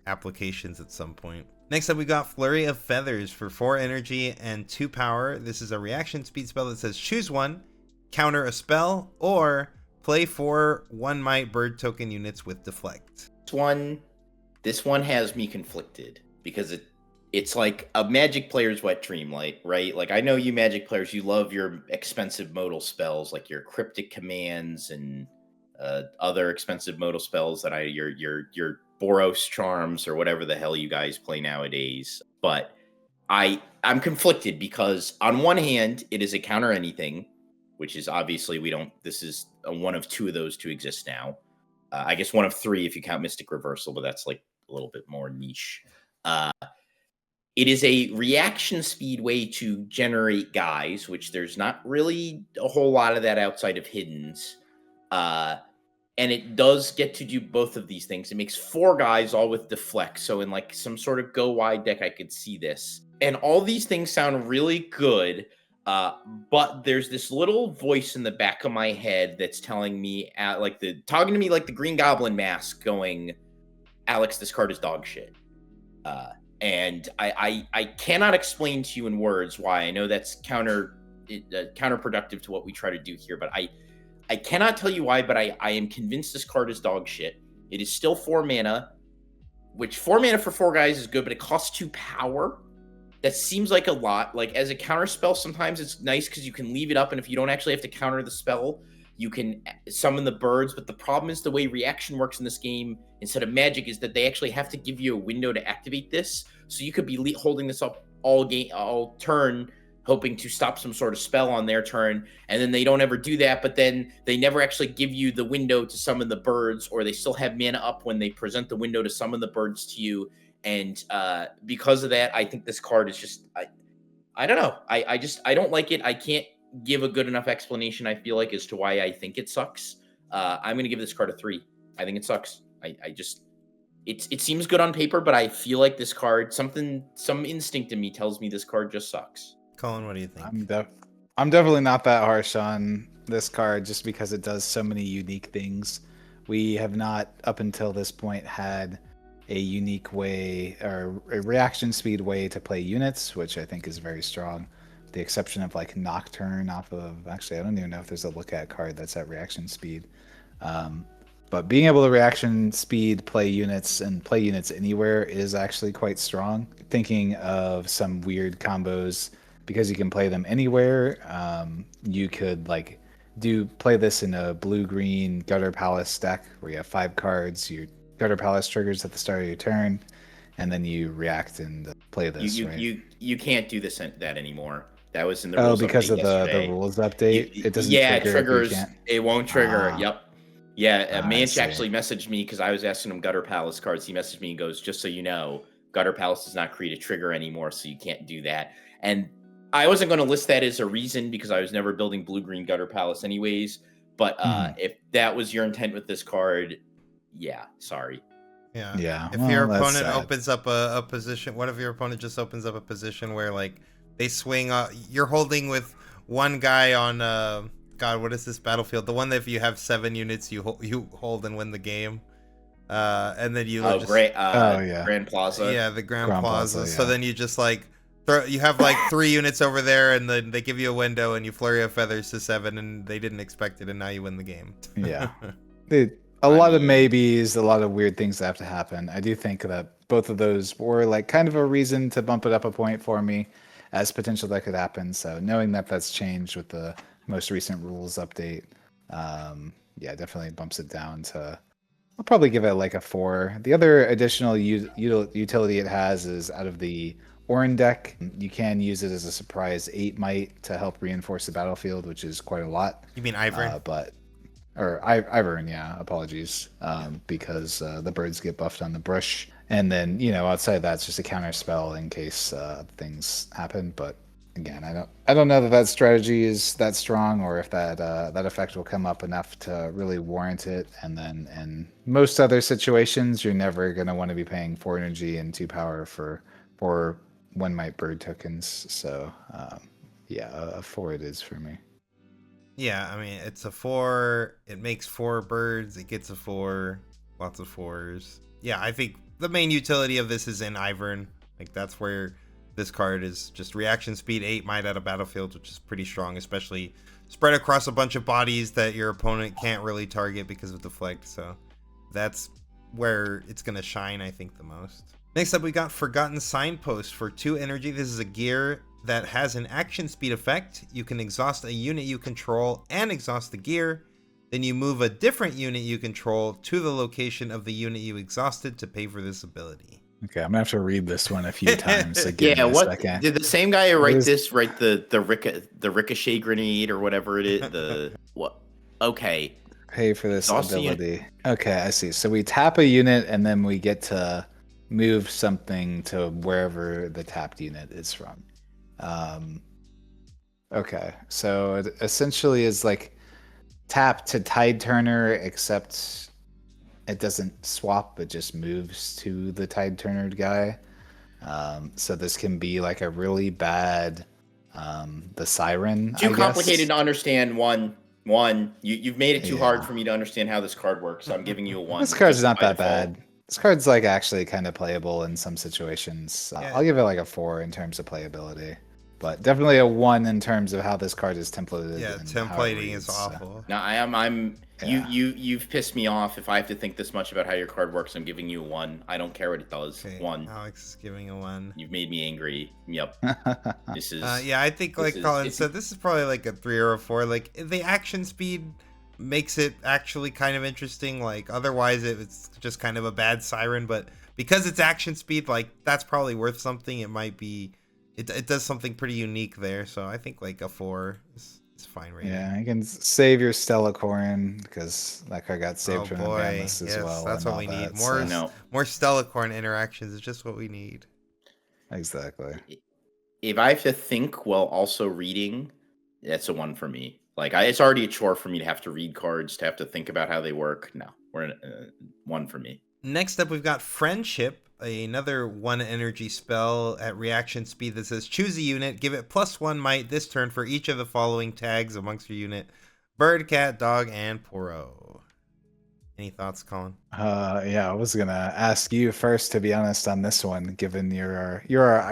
applications at some point. Next up, we got Flurry of Feathers for 4 energy and 2 power. This is a reaction speed spell that says choose one, counter a spell, or play 4 1-might bird token units with deflect. This one has me conflicted because it's like a Magic player's wet dream, right? Like I know you Magic players, you love your expensive modal spells, like your cryptic commands and other expensive modal spells that your Boros charms or whatever the hell you guys play nowadays. But I'm conflicted because on one hand, it is a counter anything, which is obviously this is one of 2 of those to exist now. I guess one of 3 if you count Mystic Reversal, but that's like a little bit more niche. It is a reaction speed way to generate guys, which there's not really a whole lot of that outside of Hiddens. And it does get to do both of these things. It makes 4 guys all with deflect. So in like some sort of go wide deck, I could see this. And all these things sound really good. But there's this little voice in the back of my head that's telling me, talking to me like the Green Goblin mask, going, Alex, this card is dog shit. And I cannot explain to you in words why. I know that's counterproductive to what we try to do here, but I cannot tell you why, but I am convinced this card is dog shit. It is still 4 mana, which 4 mana for 4 guys is good, but it costs 2 power. That seems like a lot. Like as a counter spell, sometimes it's nice because you can leave it up, and if you don't actually have to counter the spell, you can summon the birds. But the problem is the way reaction works in this game instead of Magic is that they actually have to give you a window to activate this. So you could be holding this up all turn, hoping to stop some sort of spell on their turn, and then they don't ever do that, but then they never actually give you the window to summon the birds, or they still have mana up when they present the window to summon the birds to you. And because of that, I think this card is just, I don't know. I don't like it. I can't give a good enough explanation, I feel like, as to why I think it sucks. I'm going to give this card a 3. I think it sucks. It seems good on paper, but I feel like this card, some instinct in me tells me this card just sucks. Colin, what do you think? I'm definitely not that harsh on this card just because it does so many unique things. We have not, up until this point, had a unique way or a reaction speed way to play units, which I think is very strong. With the exception of like Nocturne off of, actually, I don't even know if there's a look at card that's at reaction speed. But being able to reaction speed play units and play units anywhere is actually quite strong. Thinking of some weird combos, because you can play them anywhere, you could like play this in a blue-green Gutter Palace deck where you have 5 cards, your Gutter Palace triggers at the start of your turn, and then you react and play this. You can't do that anymore. That was in the rules because update of the yesterday. rules update, it doesn't Yeah, trigger if you triggers. can't. It won't trigger. Ah. Yep. Yeah, I Manch see. actually messaged me because I was asking him Gutter Palace cards. He messaged me and goes, "Just so you know, Gutter Palace does not create a trigger anymore, so you can't do that." And I wasn't going to list that as a reason because I was never building blue-green Gutter Palace anyways. But if that was your intent with this card, yeah, sorry. Yeah. Yeah, If well, your that's opponent sad. opens up a position, what if your opponent just opens up a position where like they swing? You're holding with one guy on. God, what is this battlefield? The one that if you have 7 units, you hold and win the game. And then you just yeah. Grand Plaza. yeah, the Grand Grand Plaza. Plaza, So yeah. then you just like you have like 3 units over there, and then they give you a window, and you flurry of feathers to 7, and they didn't expect it, and now you win the game. Yeah. A lot of maybes, a lot of weird things that have to happen. I do think that both of those were like kind of a reason to bump it up a point for me as potential that could happen. So knowing that that's changed with the most recent rules update, yeah, definitely bumps it down to. I'll probably give it like a 4. The other additional utility it has is out of the Orin deck, you can use it as a surprise 8 might to help reinforce the battlefield, which is quite a lot. You mean Ivern? Ivern, yeah, apologies. Because the birds get buffed on the brush. And then, outside of that, it's just a counter spell in case things happen. But again, I don't know that strategy is that strong, or if that effect will come up enough to really warrant it. And then in most other situations, you're never going to want to be paying 4 energy and 2 power for 1 might bird tokens. So yeah, a 4 it is for me. Yeah, I mean, it's a 4. It makes 4 birds. It gets a 4. Lots of 4s. Yeah, I think the main utility of this is in Ivern. Like, that's where this card is just reaction speed 8 might at a battlefield, which is pretty strong, especially spread across a bunch of bodies that your opponent can't really target because of deflect. So that's where it's going to shine, I think, the most. Next up, we got Forgotten Signpost for 2 energy. This is a gear that has an action speed effect. You can exhaust a unit you control and exhaust the gear. Then you move a different unit you control to the location of the unit you exhausted to pay for this ability. Okay, I'm gonna have to read this one a few times. So give me a second. Did the same guy who write the ricochet grenade or whatever it is? The what? Okay. Pay for this ability. Okay, I see. So we tap a unit and then we get to move something to wherever the tapped unit is from. Okay, so it essentially is like tap to Tide Turner, except it doesn't swap, it just moves to the Tide Turner guy. So this can be like a really bad the Siren. Too complicated to understand. One. You've made it too hard for me to understand how this card works, so I'm giving you a 1. This card's not that bad. This card's like actually kind of playable in some situations. I'll give it like a 4 in terms of playability. But definitely a 1 in terms of how this card is templated. Yeah, templating is awful. No, you've pissed me off. If I have to think this much about how your card works, I'm giving you a 1. I don't care what it does. Okay, 1. Alex is giving a 1. You've made me angry. Yep. This is yeah, I think like Colin said, this is probably like a 3 or a 4. Like the action speed makes it actually kind of interesting. Like otherwise it's just kind of a bad Siren, but because it's action speed, like that's probably worth something. It might be it does something pretty unique there, so I think like a 4 is fine right now. Yeah, you can save your Stella Corn because that card got saved from the ban list as well. That's what we need. More Stella Corn interactions is just what we need. Exactly. If I have to think while also reading, that's a 1 for me. Like it's already a chore for me to have to read cards, to have to think about how they work. No, we're in 1 for me. Next up, we've got Friendship, another 1 energy spell at reaction speed that says choose a unit, give it +1 might this turn for each of the following tags amongst your unit: bird, cat, dog, and Poro. Any thoughts, Colin? Yeah, I was gonna ask you first, to be honest, on this one, given you're our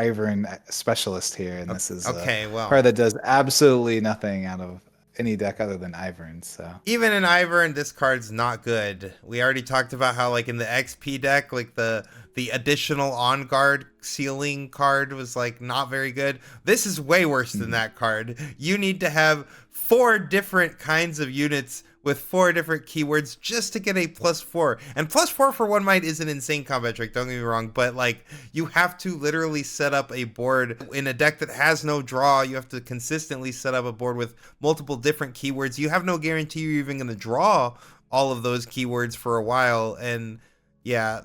Ivern specialist here, and this is a card that does absolutely nothing out of any deck other than Ivern. So even in Ivern, this card's not good. We already talked about how like in the XP deck, like the additional on guard ceiling card was like not very good. This is way worse than that card. You need to have 4 different kinds of units with 4 different keywords just to get a +4. And +4 for 1 might is an insane combat trick, don't get me wrong, but like you have to literally set up a board in a deck that has no draw. You have to consistently set up a board with multiple different keywords. You have no guarantee you're even going to draw all of those keywords for a while. And yeah,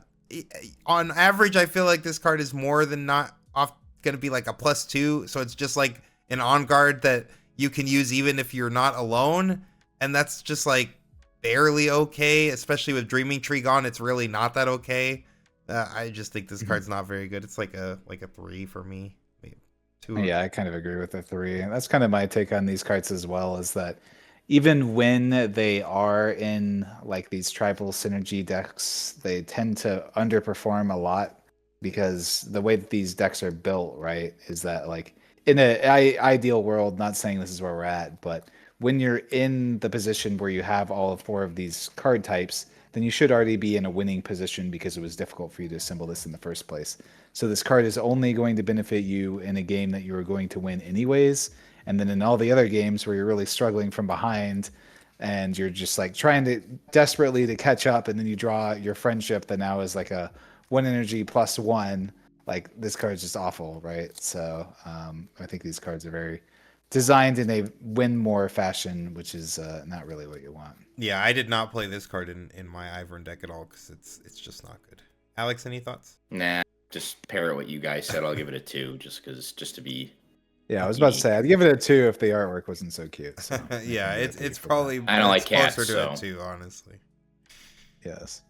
on average, I feel like this card is more than not off going to be like a +2. So it's just like an on guard that you can use even if you're not alone. And that's just like barely okay, especially with Dreaming Tree gone. It's really not that okay. I just think this card's not very good. It's like a 3 for me. Maybe 2. Yeah, I kind of agree with the 3. And that's kind of my take on these cards as well, is that even when they are in like these tribal synergy decks, they tend to underperform a lot because the way that these decks are built, right, is that like in an ideal world, not saying this is where we're at, but when you're in the position where you have all 4 of these card types, then you should already be in a winning position because it was difficult for you to assemble this in the first place. So this card is only going to benefit you in a game that you are going to win anyways. And then in all the other games where you're really struggling from behind and you're just like trying to desperately to catch up, and then you draw your friendship that now is like a 1 energy +1, like this card's just awful, right? So I think these cards are very designed in a win more fashion, which is not really what you want. Yeah, I did not play this card in my Ivern deck at all because it's just not good. Alex, any thoughts? Nah, just parrot what you guys said. I'll give it a 2 just to be. Yeah, I was about to say I'd give it a 2 if the artwork wasn't so cute. So yeah, it's probably I don't like cats, closer to so. a 2, honestly. Yes.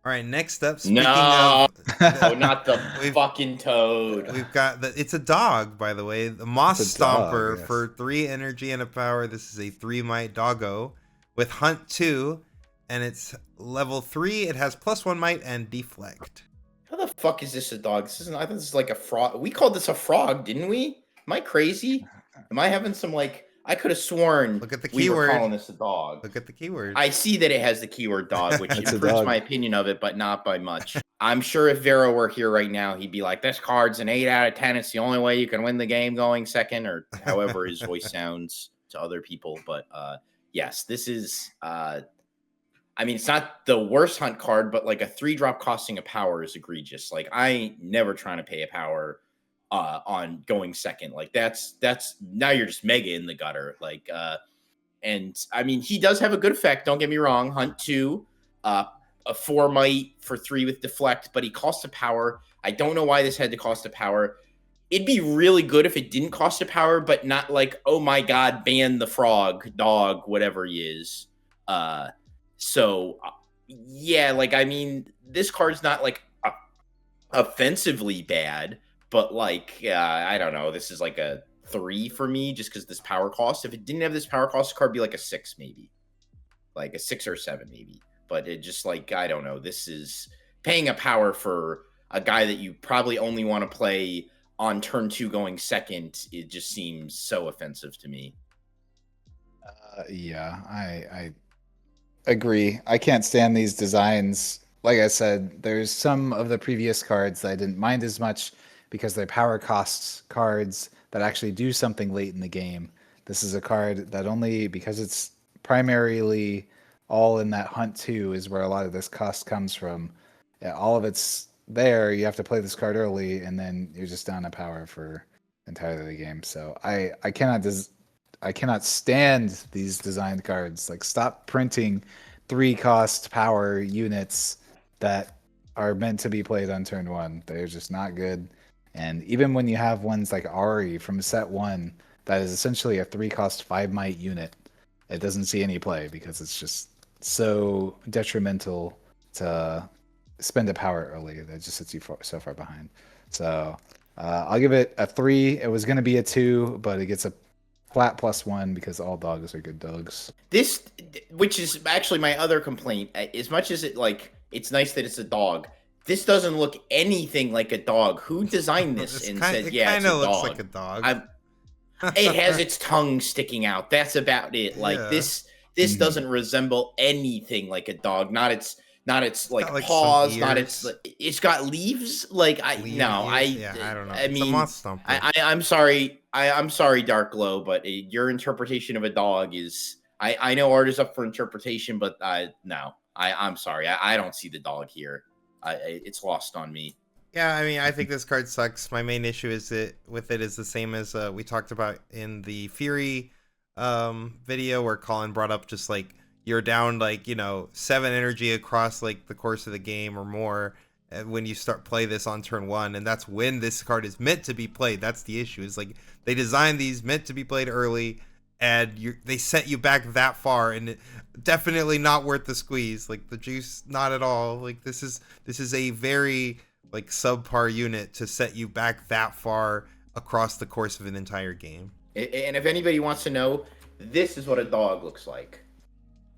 All right, next up. Speaking No, of, not the fucking toad. We've got it's a dog, by the way, the Moss It's a dog, Stomper yes. for 3 energy and a power. This is a 3 might doggo with Hunt 2, and it's level 3. It has +1 might and deflect. How the fuck is this a dog? This isn't. I think this is like a frog. We called this a frog, didn't we? Am I crazy? Am I having some like? I could have sworn. Look at the we were keyword. calling this a dog. Look at the keyword. I see that it has the keyword dog, which It's a improves dog. my opinion of it, but not by much. I'm sure if Vero were here right now, he'd be like, "This card's an 8 out of 10. It's the only way you can win the game going second," or however his voice sounds to other people. But yes, this is. I mean, it's not the worst hunt card, but like a 3-drop costing a power is egregious. Like I ain't never trying to pay a power on going second. Like that's now you're just mega in the gutter. Like and I mean he does have a good effect, don't get me wrong. Hunt 2, a 4 might for 3 with deflect, but he costs a power. I don't know why this had to cost a power. It'd be really good if it didn't cost a power, but not like, oh my god, ban the frog, dog, whatever he is. So yeah, like I mean this card's not like offensively bad, but like I don't know, this is like a 3 for me just because this power cost. If it didn't have this power cost, the card would be like a 6 maybe, like a 6 or 7 maybe. But it just like I don't know, this is paying a power for a guy that you probably only want to play on turn 2 going second. It just seems so offensive to me. Yeah, I agree. I can't stand these designs. Like I said, there's some of the previous cards that I didn't mind as much because they're power costs cards that actually do something late in the game. This is a card that only, because it's primarily all in that Hunt 2 is where a lot of this cost comes from. Yeah, all of it's there. You have to play this card early, and then you're just down a power for entirely the game. So I cannot stand these designed cards. Like, stop printing 3-cost power units that are meant to be played on turn 1. They're just not good. And even when you have ones like Ari from set 1, that is essentially a 3-cost 5 might unit, it doesn't see any play because it's just so detrimental to spend a power early that just sits you so far behind. So I'll give it a 3. It was going to be a 2, but it gets a flat +1 because all dogs are good dogs. This, which is actually my other complaint, as much as it like it's nice that it's a dog, this doesn't look anything like a dog. Who designed this and said, yeah, it's a dog? It kind of looks like a dog. It has its tongue sticking out. That's about it. Like Yeah. this doesn't resemble anything like a dog. Not its like got, like, paws. some Not ears. it's got leaves. Like I don't know. I mean, it's a moss stomper. I'm sorry. I'm sorry, Dark Glow, but your interpretation of a dog is I know art is up for interpretation, but no, I'm sorry. I don't see the dog here. It's lost on me. Yeah, I mean, I think this card sucks. My main issue with it is the same as we talked about in the Fury video, where Collin brought up just like you're down like 7 energy across like the course of the game or more when you start play this on turn 1, and that's when this card is meant to be played. That's the issue. Is like they designed these meant to be played early, and they set you back that far, and definitely not worth the squeeze. Like the juice, not at all. Like this is a very like subpar unit to set you back that far across the course of an entire game. And if anybody wants to know, this is what a dog looks like.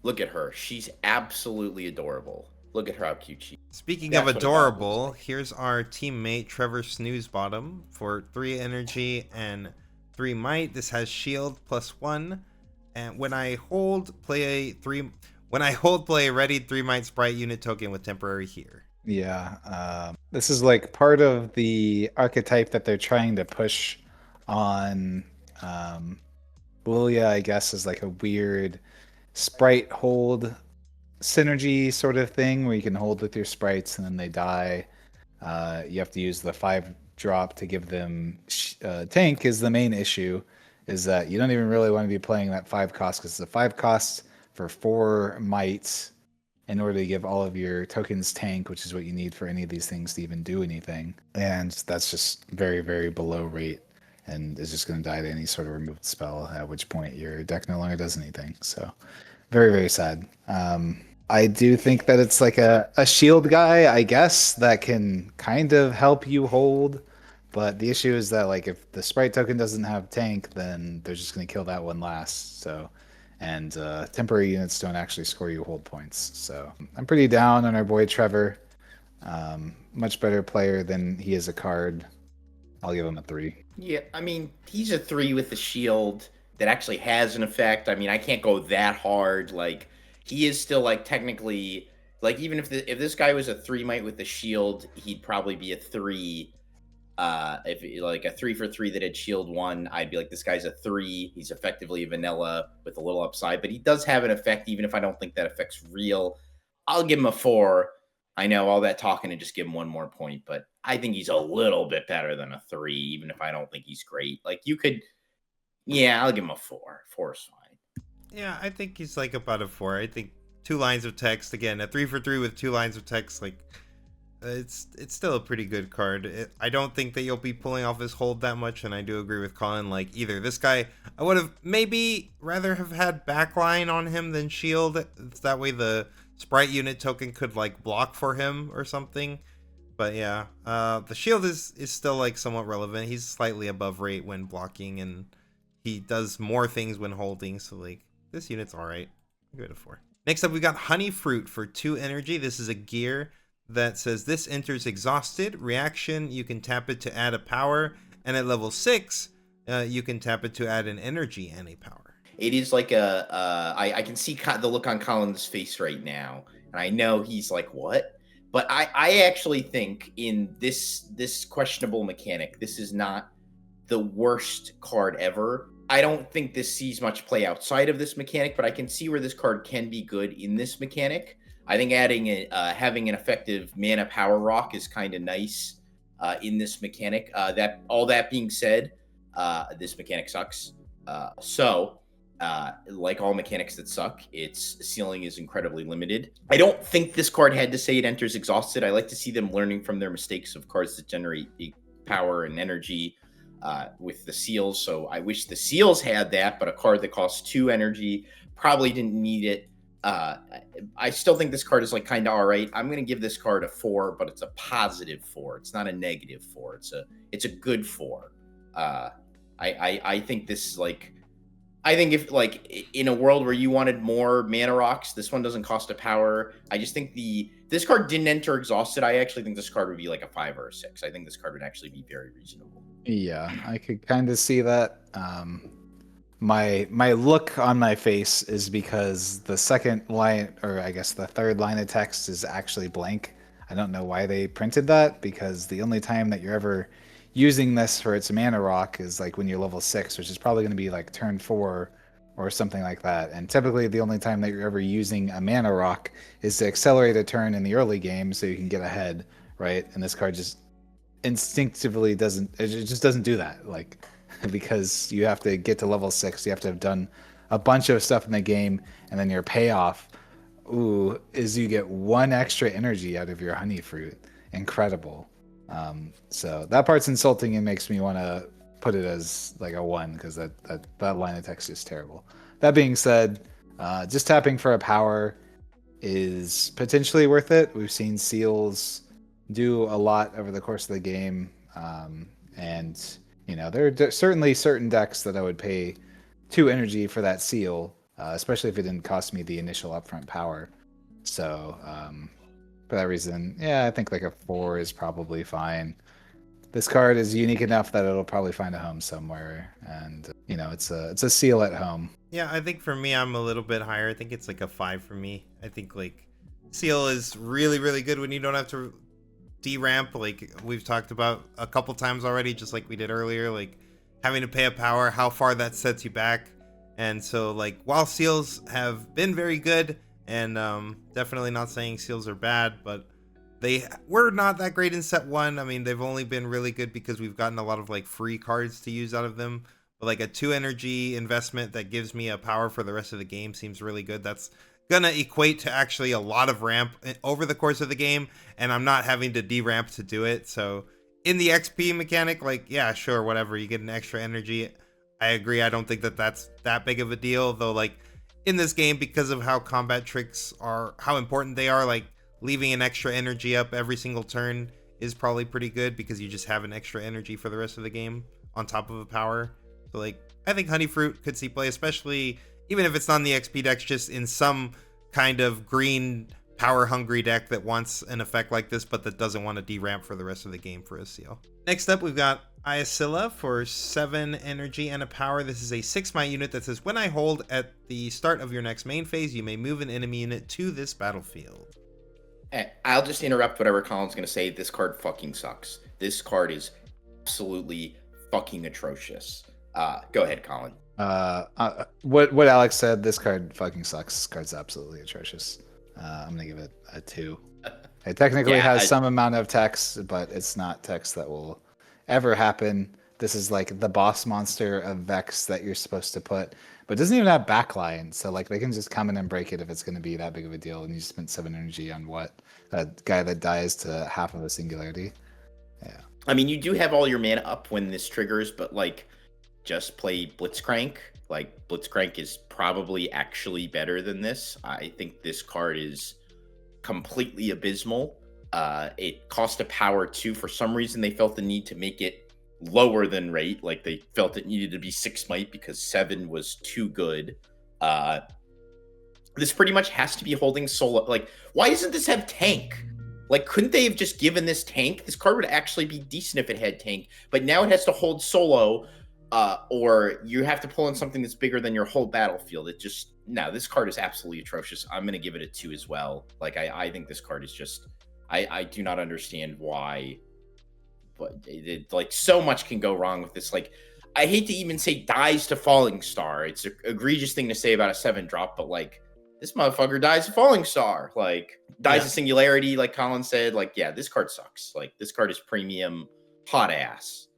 Look at her. She's absolutely adorable. Look at her, how cute she is. Speaking of adorable, here's our teammate Trevor Snoozebottom for 3 energy and 3 might. This has shield +1, and when I hold, play a ready 3 might sprite unit token with temporary here. Yeah, this is like part of the archetype that they're trying to push on. Lilia, I guess, is like a weird sprite hold synergy sort of thing where you can hold with your sprites and then they die. You have to use the 5-drop to give them tank. Is the main issue is that you don't even really want to be playing that 5 cost, because the 5 cost for 4 mites in order to give all of your tokens tank, which is what you need for any of these things to even do anything. And that's just very, very below rate and is just going to die to any sort of removed spell, at which point your deck no longer does anything. So very, very sad. I do think that it's like a shield guy, I guess, that can kind of help you hold. But the issue is that like if the sprite token doesn't have tank, then they're just going to kill that one last. So, and temporary units don't actually score you hold points. So I'm pretty down on our boy Trevor. Much better player than he is a card. I'll give him a 3. Yeah, I mean, he's a 3 with the shield that actually has an effect. I mean, I can't go that hard. Like, he is still, like, technically, like, even if this guy was a 3 might with the shield, he'd probably be a 3. If like a 3 for 3 that had shield 1, I'd be like, this guy's a 3. He's effectively a vanilla with a little upside, but he does have an effect, even if I don't think that effect's real. I'll give him a 4. I know all that talking and just give him 1 more point, but I think he's a little bit better than a 3, even if I don't think he's great. Like you could, yeah, I'll give him a 4. 4 is fine. Yeah, I think he's like about a 4. I think 2 lines of text, again, a 3 for 3 with 2 lines of text, like it's still a pretty good card. I don't think that you'll be pulling off his hold that much, and I do agree with Collin. Like either this guy, I would have maybe rather have had backline on him than shield. That way the sprite unit token could like block for him or something. But yeah, the shield is still like somewhat relevant. He's slightly above rate when blocking, and he does more things when holding. So like this unit's all right. Give it a 4. Next up, we got Honey Fruit for 2 energy. This is a gear that says this enters exhausted. Reaction, you can tap it to add a power, and at level 6, you can tap it to add an energy and a power. It is like I can see the look on Collin's face right now, and I know he's like, what? But I actually think in this questionable mechanic, this is not the worst card ever. I don't think this sees much play outside of this mechanic, but I can see where this card can be good in this mechanic. I think adding having an effective mana power rock is kind of nice in this mechanic. That all that being said, this mechanic sucks. Like all mechanics that suck, its ceiling is incredibly limited. I don't think this card had to say it enters exhausted. I like to see them learning from their mistakes of cards that generate power and energy with the seals. So I wish the seals had that, but a card that costs 2 energy probably didn't need it. I still think this card is like kind of all right. I'm going to give this card a 4, but it's a positive 4. It's not a negative 4. It's a good 4. I think this is like, I think if like in a world where you wanted more mana rocks, this one doesn't cost a power. I just think this card didn't enter exhausted. I actually think this card would be like a 5 or a 6. I think this card would actually be very reasonable. Yeah, I could kind of see that. My look on my face is because the second line, or I guess the third line of text is actually blank. I don't know why they printed that, because the only time that you're ever using this for its mana rock is like when you're level 6, which is probably going to be like turn 4 or something like that. And typically, the only time that you're ever using a mana rock is to accelerate a turn in the early game so you can get ahead, right? And this card just instinctively doesn't. It just doesn't do that. Like because you have to get to level 6, you have to have done a bunch of stuff in the game, and then your payoff, is you get 1 extra energy out of your honey fruit. Incredible. So that part's insulting and makes me want to put it as like a 1 because that line of text is terrible. That being said, just tapping for a power is potentially worth it. We've seen seals do a lot over the course of the game, and there are certainly certain decks that I would pay 2 energy for that seal, especially if it didn't cost me the initial upfront power. So for that reason, yeah, I think like a 4 is probably fine. This card is unique enough that it'll probably find a home somewhere, and it's a seal at home. Yeah, I think for me, I'm a little bit higher. I think it's like a 5 for me. I think like seal is really, really good when you don't have to de-ramp, like we've talked about a couple times already, just like we did earlier, like having to pay a power, how far that sets you back. And so like while seals have been very good, and definitely not saying seals are bad, but they were not that great in set 1. I mean, they've only been really good because we've gotten a lot of like free cards to use out of them. But like a 2 energy investment that gives me a power for the rest of the game seems really good. That's gonna equate to actually a lot of ramp over the course of the game, and I'm not having to de-ramp to do it. So in the XP mechanic, like, yeah, sure, whatever, you get an extra energy. I agree. I don't think that that's that big of a deal, though. Like in this game, because of how combat tricks are, how important they are, like leaving an extra energy up every single turn is probably pretty good because you just have an extra energy for the rest of the game on top of a power. So like I think honey fruit could see play, especially even if it's not in the XP decks, just in some kind of green power hungry deck that wants an effect like this but that doesn't want to de-ramp for the rest of the game for a seal. Next up, we've got Iasilla for 7 energy and a power. This is a 6-mite unit that says when I hold at the start of your next main phase, you may move an enemy unit to this battlefield. I'll just interrupt whatever Colin's going to say. This card fucking sucks. This card is absolutely fucking atrocious. Go ahead, Colin. What Alex said, this card fucking sucks. This card's absolutely atrocious. I'm gonna give it a 2. It technically has some amount of text, but it's not text that will ever happen. This is like the boss monster of Vex that you're supposed to put, but it doesn't even have backline. So like they can just come in and break it if it's going to be that big of a deal. And you spent 7 energy on what? That guy that dies to half of a singularity. Yeah. I mean, you do have all your mana up when this triggers, but like just play Blitzcrank. Like Blitzcrank is probably actually better than this. I think this card is completely abysmal. It cost a power 2. For some reason, they felt the need to make it lower than rate. Like they felt it needed to be 6 might because 7 was too good. This pretty much has to be holding solo. Like, why doesn't this have tank? Like, couldn't they have just given this tank? This card would actually be decent if it had tank, but now it has to hold solo, or you have to pull in something that's bigger than your whole battlefield. This card is absolutely atrocious. I'm going to give it a 2 as well. Like, I think this card is just, I do not understand why, but like so much can go wrong with this. Like, I hate to even say dies to Falling Star. It's an egregious thing to say about a 7-drop, but like, this motherfucker dies to Falling Star. Like, dies to Singularity, like Colin said. Like, yeah, this card sucks. Like, this card is premium hot ass.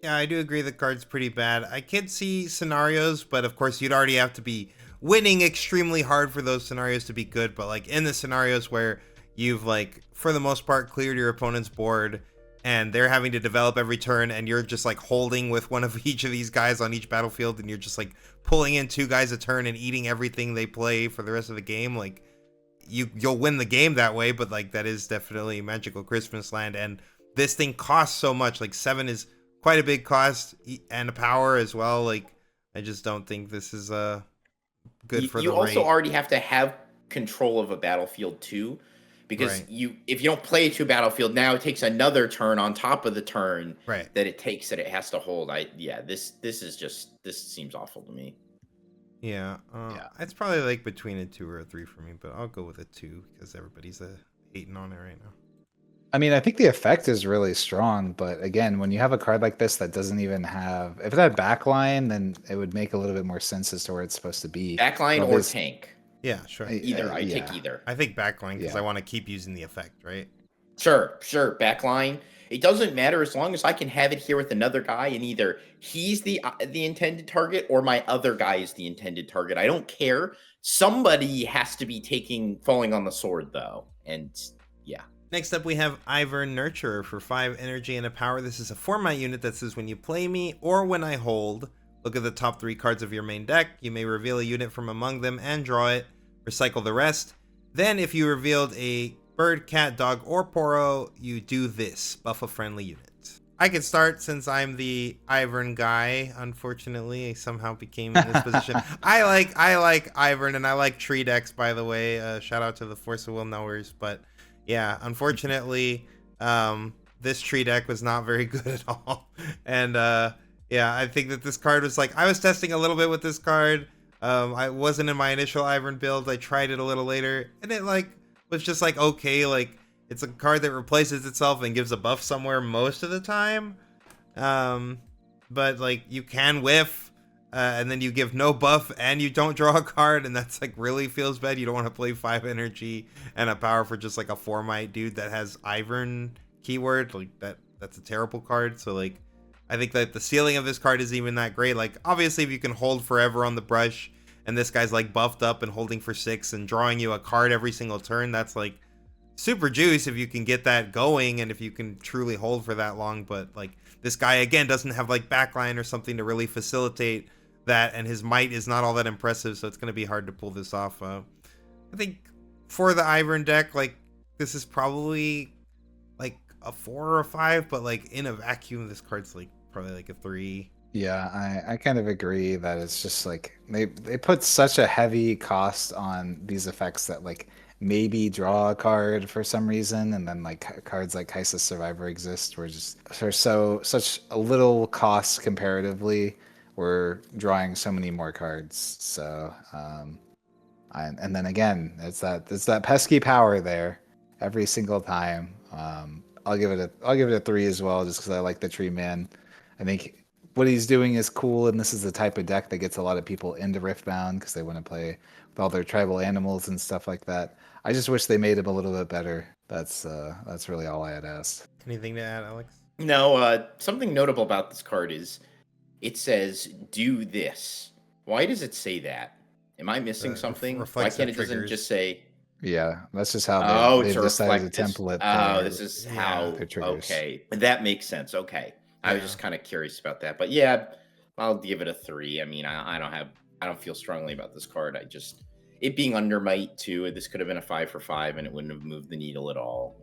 Yeah, I do agree the card's pretty bad. I could see scenarios, but of course you'd already have to be winning extremely hard for those scenarios to be good. But like in the scenarios where you've like, for the most part, cleared your opponent's board and they're having to develop every turn and you're just like holding with one of each of these guys on each battlefield and you're just like pulling in 2 guys a turn and eating everything they play for the rest of the game, like you'll win the game that way. But like that is definitely Magical Christmas Land, and this thing costs so much. Like 7 is quite a big cost and a power as well. Like I just don't think this is good for the rate. You also already have to have control of a battlefield too, because if you don't play to a battlefield, now it takes another turn on top of the turn that it takes that it has to hold. This seems awful to me. Yeah, it's probably like between a 2 or a 3 for me, but I'll go with a 2 because everybody's hating on it right now. I mean, I think the effect is really strong, but again, when you have a card like this that doesn't even have, if it had backline, then it would make a little bit more sense as to where it's supposed to be. Backline or tank. Yeah, sure. Either. I yeah. take either. I think backline because Yeah. I want to keep using the effect, right? Sure. Backline. It doesn't matter as long as I can have it here with another guy, and either he's the intended target or my other guy is the intended target. I don't care. Somebody has to be falling on the sword though, and yeah. Next up, we have Ivern Nurturer for 5 energy and a power. This is a format unit that says when you play me or when I hold, look at the top 3 cards of your main deck. You may reveal a unit from among them and draw it. Recycle the rest. Then if you revealed a bird, cat, dog, or Poro, you do this. Buff a friendly unit. I can start since I'm the Ivern guy. Unfortunately, I somehow became in this position. I like Ivern, and I like tree decks, by the way. Shout out to the Force of Will knowers. But yeah, unfortunately, this tree deck was not very good at all. And yeah, I think that this card was like, I was testing a little bit with this card. I wasn't in my initial Ivern build. I tried it a little later, and it like was just like okay, like it's a card that replaces itself and gives a buff somewhere most of the time. But like you can whiff, and then you give no buff and you don't draw a card, and that's like really feels bad. You don't want to play 5 energy and a power for just like a 4-mite dude that has Ivern keyword. Like that's a terrible card. So like I think that the ceiling of this card is even that great. Like obviously if you can hold forever on the brush and this guy's like buffed up and holding for 6 and drawing you a card every single turn, that's like super juice if you can get that going and if you can truly hold for that long. But like this guy again doesn't have like backline or something to really facilitate that, and his might is not all that impressive, so it's going to be hard to pull this off. I think for the Ivern deck, like this is probably like a 4 or a 5, but like in a vacuum this card's like probably like a 3. Yeah, I kind of agree that it's just like they put such a heavy cost on these effects that like maybe draw a card for some reason, and then like cards like Kaiser Survivor exist where just for such a little cost comparatively, we're drawing so many more cards. So and then again, it's that pesky power there every single time. I'll give it a 3 as well, just because I like the Tree Man. I think what he's doing is cool, and this is the type of deck that gets a lot of people into Riftbound because they want to play with all their tribal animals and stuff like that. I just wish they made him a little bit better. That's really all I had asked. Anything to add, Alex? No, something notable about this card is it says do this. Why does it say that? Am I missing something? Why can't it doesn't just say? Yeah, that's just how they decided to template. This is how. Okay, that makes sense. Okay, I was just kind of curious about that, but yeah, I'll give it a 3. I mean, I don't feel strongly about this card. It being under might too. This could have been a 5 for 5, and it wouldn't have moved the needle at all.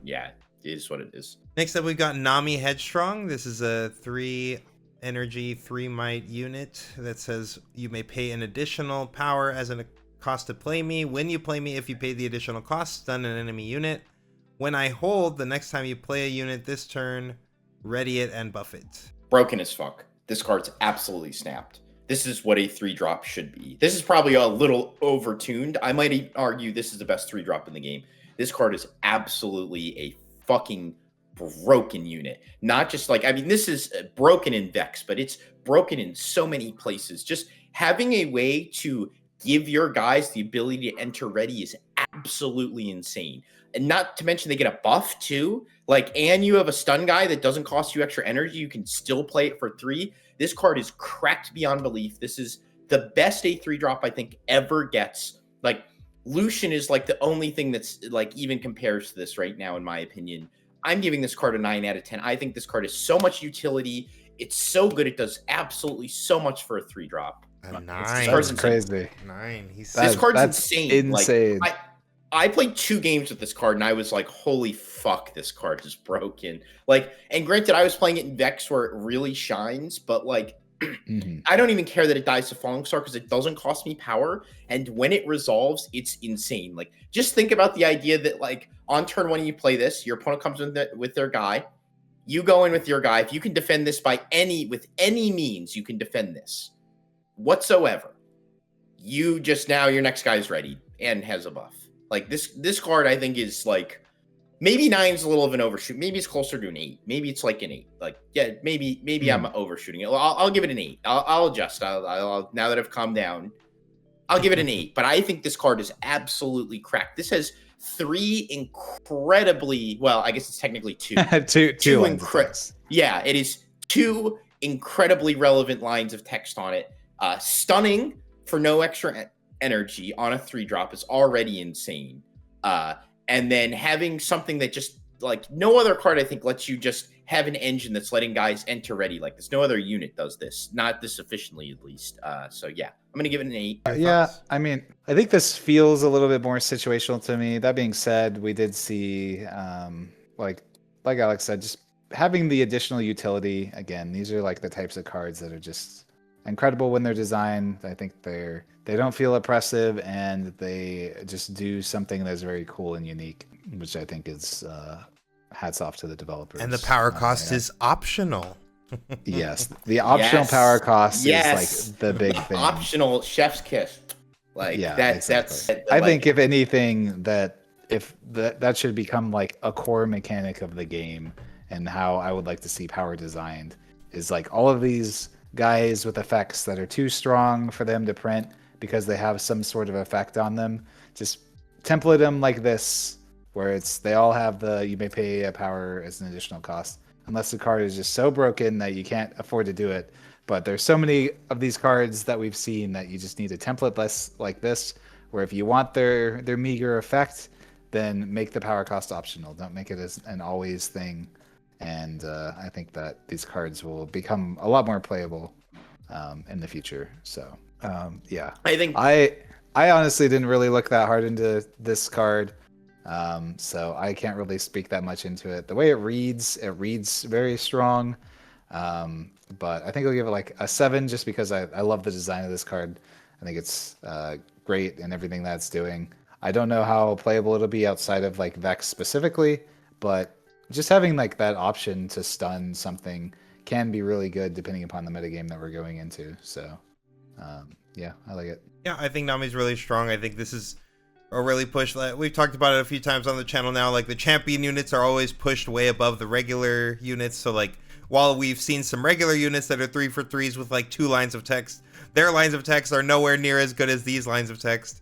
Yeah, it is what it is. Next up, we've got Nami Headstrong. This is a 3 energy, 3 might unit that says you may pay an additional power as a cost to play me. When you play me, if you pay the additional cost, stun an enemy unit. When I hold, the next time you play a unit this turn, ready it and buff it. Broken as fuck. This card's absolutely snapped. This is what a 3-drop should be. This is probably a little overtuned. I might argue this is the best 3-drop in the game. This card is absolutely a fucking broken unit. Not just like, I mean, this is broken in Vex, but it's broken in so many places. Just having a way to give your guys the ability to enter ready is absolutely insane. And not to mention they get a buff too. Like, and you have a stun guy that doesn't cost you extra energy. You can still play it for 3. This card is cracked beyond belief. This is the best a 3-drop I think ever gets. Like, Lucian is like the only thing that's like even compares to this right now, in my opinion. I'm giving this card a 9 out of 10. I think this card is so much utility. It's so good. It does absolutely so much for a 3-drop. A 9. That's crazy. 9. This card's insane. Insane. Like, I played 2 games with this card, and I was like, holy fuck, this card is broken. Like, and granted, I was playing it in Vex where it really shines, but like, I don't even care that it dies to Falling Star because it doesn't cost me power. And when it resolves, it's insane. Like, just think about the idea that, like, on turn 1, you play this, your opponent comes in with their guy. You go in with your guy. If you can defend this with any means, you can defend this whatsoever. You just now, your next guy's ready and has a buff. Like, this card, I think, is like maybe 9's a little of an overshoot. Maybe it's closer to an 8. Maybe it's like an 8. Like, yeah, maybe I'm overshooting it. I'll give it an 8. I'll adjust. I'll now that I've calmed down, I'll give it an 8. But I think this card is absolutely cracked. This has 3 incredibly, well, I guess it's technically 2. two lines of text. Yeah, it is 2 incredibly relevant lines of text on it. Stunning for no extra energy on a 3-drop is already insane. And then having something that just, like, no other card, I think, lets you just have an engine that's letting guys enter ready like this. No other unit does this. Not this efficiently, at least. So, yeah, I'm going to give it an 8. Yeah, I mean, I think this feels a little bit more situational to me. That being said, we did see, like Alex said, just having the additional utility. Again, these are like the types of cards that are just incredible when they're designed. I think they don't feel oppressive, and they just do something that's very cool and unique, which I think is hats off to the developers. And the power cost is optional. Yes, the optional power cost is like the big thing. Optional chef's kiss. Like, yeah, that's. I think if anything, that should become like a core mechanic of the game, and how I would like to see power designed is like all of these guys with effects that are too strong for them to print because they have some sort of effect on them. Just template them like this, where they all have you may pay a power as an additional cost, unless the card is just so broken that you can't afford to do it. But there's so many of these cards that we've seen that you just need a template less like this, where if you want their meager effect, then make the power cost optional. Don't make it as an always thing. And I think that these cards will become a lot more playable in the future. So yeah, I think I honestly didn't really look that hard into this card, so I can't really speak that much into it. The way it reads very strong, but I think I'll give it like a 7 just because I love the design of this card. I think it's great in everything that it's doing. I don't know how playable it'll be outside of like Vex specifically, but just having like that option to stun something can be really good depending upon the metagame that we're going into. So yeah, I like it. Yeah, I think Nami's really strong. I think this is a really push. We've talked about it a few times on the channel now. Like, the champion units are always pushed way above the regular units. So like, while we've seen some regular units that are 3 for 3s with like 2 lines of text, their lines of text are nowhere near as good as these lines of text.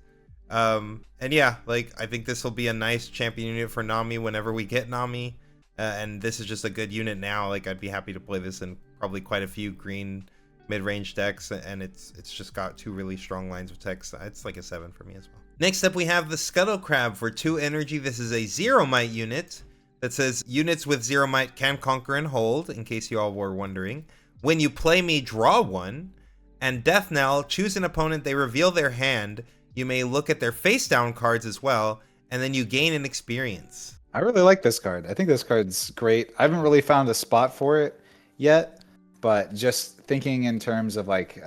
And yeah, like, I think this will be a nice champion unit for Nami whenever we get Nami. And this is just a good unit now. Like, I'd be happy to play this in probably quite a few green mid-range decks, and it's just got 2 really strong lines of text. It's like a 7 for me as well. Next up, we have the Scuttle Crab for 2 energy. This is a 0 might unit that says units with 0 might can conquer and hold, in case you all were wondering. When you play me, draw 1, and Death Knell, choose an opponent, they reveal their hand. You may look at their face down cards as well, and then you gain an experience. I really like this card. I think this card's great. I haven't really found a spot for it yet, but just thinking in terms of like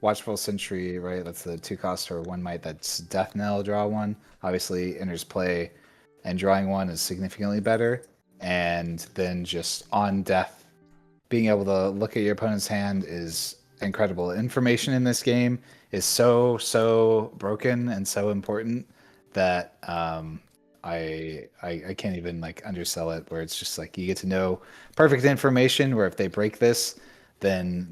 Watchful Sentry, right? That's the 2 cost for 1 might. That's Death Knell, draw 1. Obviously enters play, and drawing 1 is significantly better. And then just on death, being able to look at your opponent's hand is incredible. Information in this game is so broken and so important that I can't even like undersell it, where it's just like you get to know perfect information where if they break this, then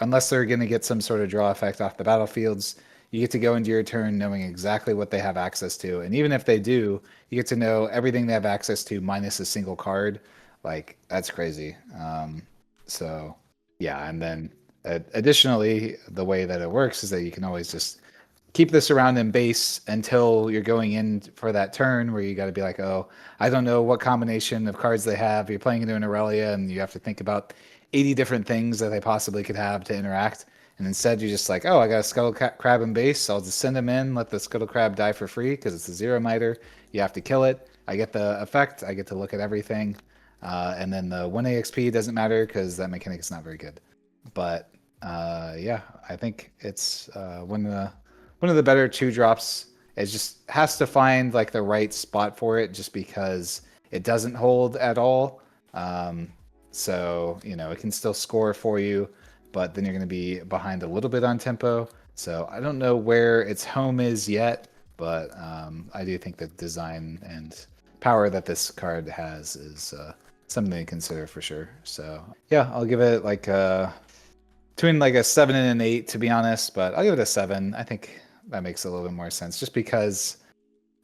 unless they're going to get some sort of draw effect off the battlefields, you get to go into your turn knowing exactly what they have access to. And even if they do, you get to know everything they have access to minus a single card. Like, that's crazy. So yeah, and then additionally, the way that it works is that you can always just keep this around in base until you're going in for that turn where you got to be like, oh, I don't know what combination of cards they have. You're playing into an Aurelia and you have to think about 80 different things that they possibly could have to interact. And instead you're just like, oh, I got a Scuttle Crab in base. I'll just send them in, let the Scuttle Crab die for free because it's a 0 miter. You have to kill it. I get the effect. I get to look at everything. And then the 1 AXP doesn't matter because that mechanic is not very good. But yeah, I think it's one of the better 2-drops. It just has to find like the right spot for it, just because it doesn't hold at all. So, you know, it can still score for you, but then you're going to be behind a little bit on tempo. So I don't know where its home is yet, but I do think the design and power that this card has is something to consider for sure. So yeah, I'll give it like between like a 7 and an 8 to be honest, but I'll give it a 7. I think that makes a little bit more sense just because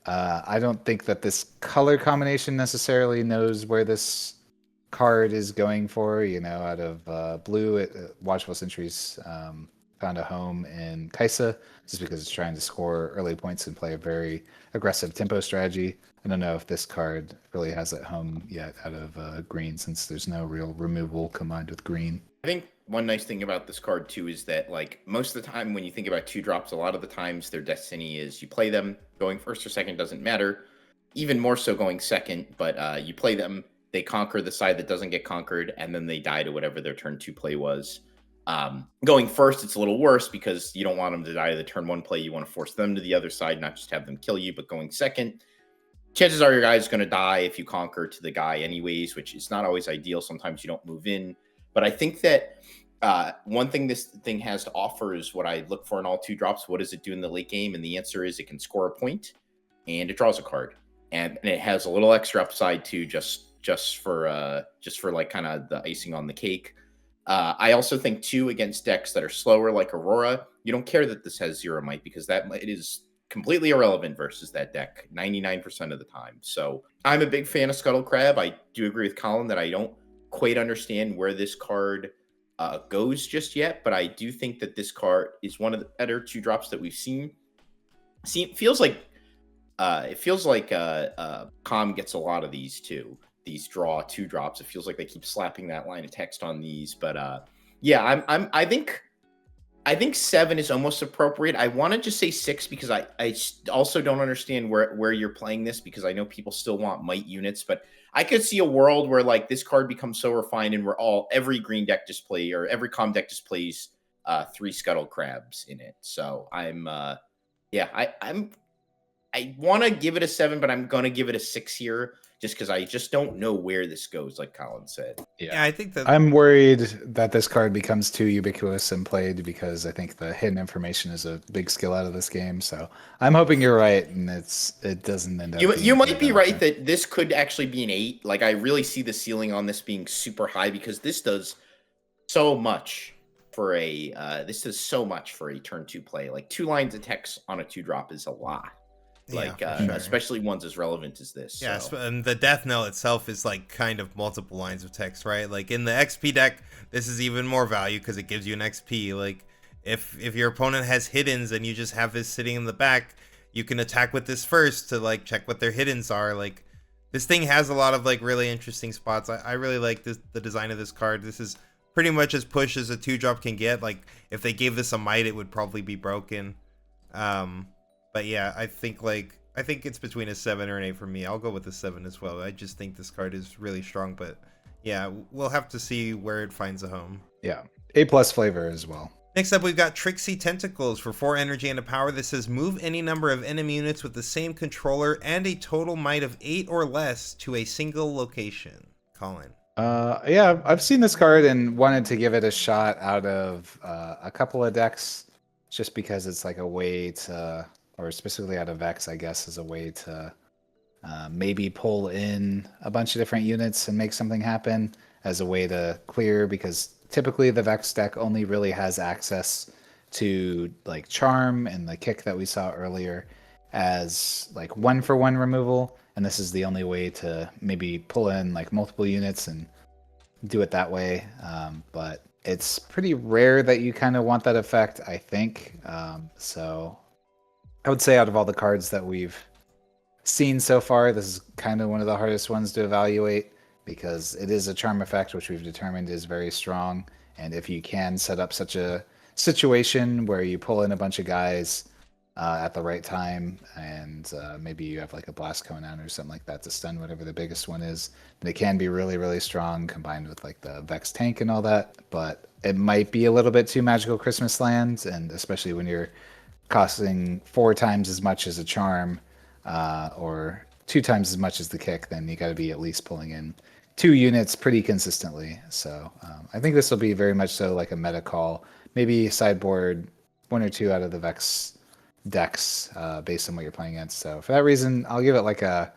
I don't think that this color combination necessarily knows where this card is going for. You know, out of blue, Watchful Sentries found a home in Kaisa just because it's trying to score early points and play a very aggressive tempo strategy. I don't know if this card really has that home yet out of green, since there's no real removal combined with green. I think one nice thing about this card too is that, like, most of the time when you think about 2-drops, a lot of the times their destiny is you play them, going first or second doesn't matter, even more so going second, but you play them, they conquer the side that doesn't get conquered, and then they die to whatever their turn 2 play was. Going first, it's a little worse because you don't want them to die to the turn 1 play. You want to force them to the other side, not just have them kill you. But going second, chances are your guy is going to die if you conquer to the guy anyways, which is not always ideal. Sometimes you don't move in. But I think that one thing this thing has to offer is what I look for in all 2-drops. What does it do in the late game? And the answer is it can score a point and it draws a card. And it has a little extra upside too, just for like kind of the icing on the cake. I also think too, against decks that are slower like Aurora, you don't care that this has 0 might because it is completely irrelevant versus that deck 99% of the time. So I'm a big fan of Scuttle Crab. I do agree with Collin that I don't quite understand where this card goes just yet, but I do think that this card is one of the better 2-drops that we've seen. It feels like Com gets a lot of these too. These draw 2-drops. It feels like they keep slapping that line of text on these, but yeah, I think 7 is almost appropriate. I want to just say 6 because I also don't understand where you're playing this, because I know people still want might units, but I could see a world where like this card becomes so refined and every green deck display or every Com deck displays 3 Scuttle Crabs in it. So I want to give it a 7, but I'm gonna give it a 6 here, just because I just don't know where this goes, like Collin said. Yeah, I think that I'm worried that this card becomes too ubiquitous and played, because I think the hidden information is a big skill out of this game. So I'm hoping you're right, and it doesn't end up. You might be right that this could actually be an 8. Like, I really see the ceiling on this being super high, because this does so much for a turn 2 play. Like 2 lines of text on a 2-drop is a lot. Like, yeah, sure. Especially ones as relevant as this. Yeah, so. and the death knell itself is like kind of multiple lines of text, right? Like in the XP deck, this is even more value because it gives you an XP. Like if your opponent has hiddens and you just have this sitting in the back, you can attack with this first to like check what their hiddens are. Like this thing has a lot of like really interesting spots. I really like the design of this card. This is pretty much as push as a 2-drop can get. Like if they gave this a might, it would probably be broken. But yeah, I think it's between a 7 or an 8 for me. I'll go with a 7 as well. I just think this card is really strong, but yeah, we'll have to see where it finds a home. Yeah, A+ flavor as well. Next up, we've got Tricksy Tentacles for 4 energy and a power. This says move any number of enemy units with the same controller and a total might of 8 or less to a single location. Collin. Yeah, I've seen this card and wanted to give it a shot out of a couple of decks, just because it's like a way to, or specifically out of Vex, I guess, as a way to maybe pull in a bunch of different units and make something happen, as a way to clear, because typically the Vex deck only really has access to like Charm and the Kick that we saw earlier as like 1-for-1 removal, and this is the only way to maybe pull in like multiple units and do it that way. But it's pretty rare that you kind of want that effect, I think. So I would say out of all the cards that we've seen so far, this is kind of one of the hardest ones to evaluate, because it is a charm effect, which we've determined is very strong. And if you can set up such a situation where you pull in a bunch of guys at the right time, and maybe you have like a blast cone on or something like that to stun whatever the biggest one is, then it can be really, really strong combined with like the Vex tank and all that. But it might be a little bit too magical Christmas lands, and especially when you're costing 4 times as much as a charm, or 2 times as much as the Kick, then you got to be at least pulling in 2 units pretty consistently. So I think this will be very much so like a meta call, maybe sideboard 1 or 2 out of the Vex decks based on what you're playing against. So for that reason, I'll give it like a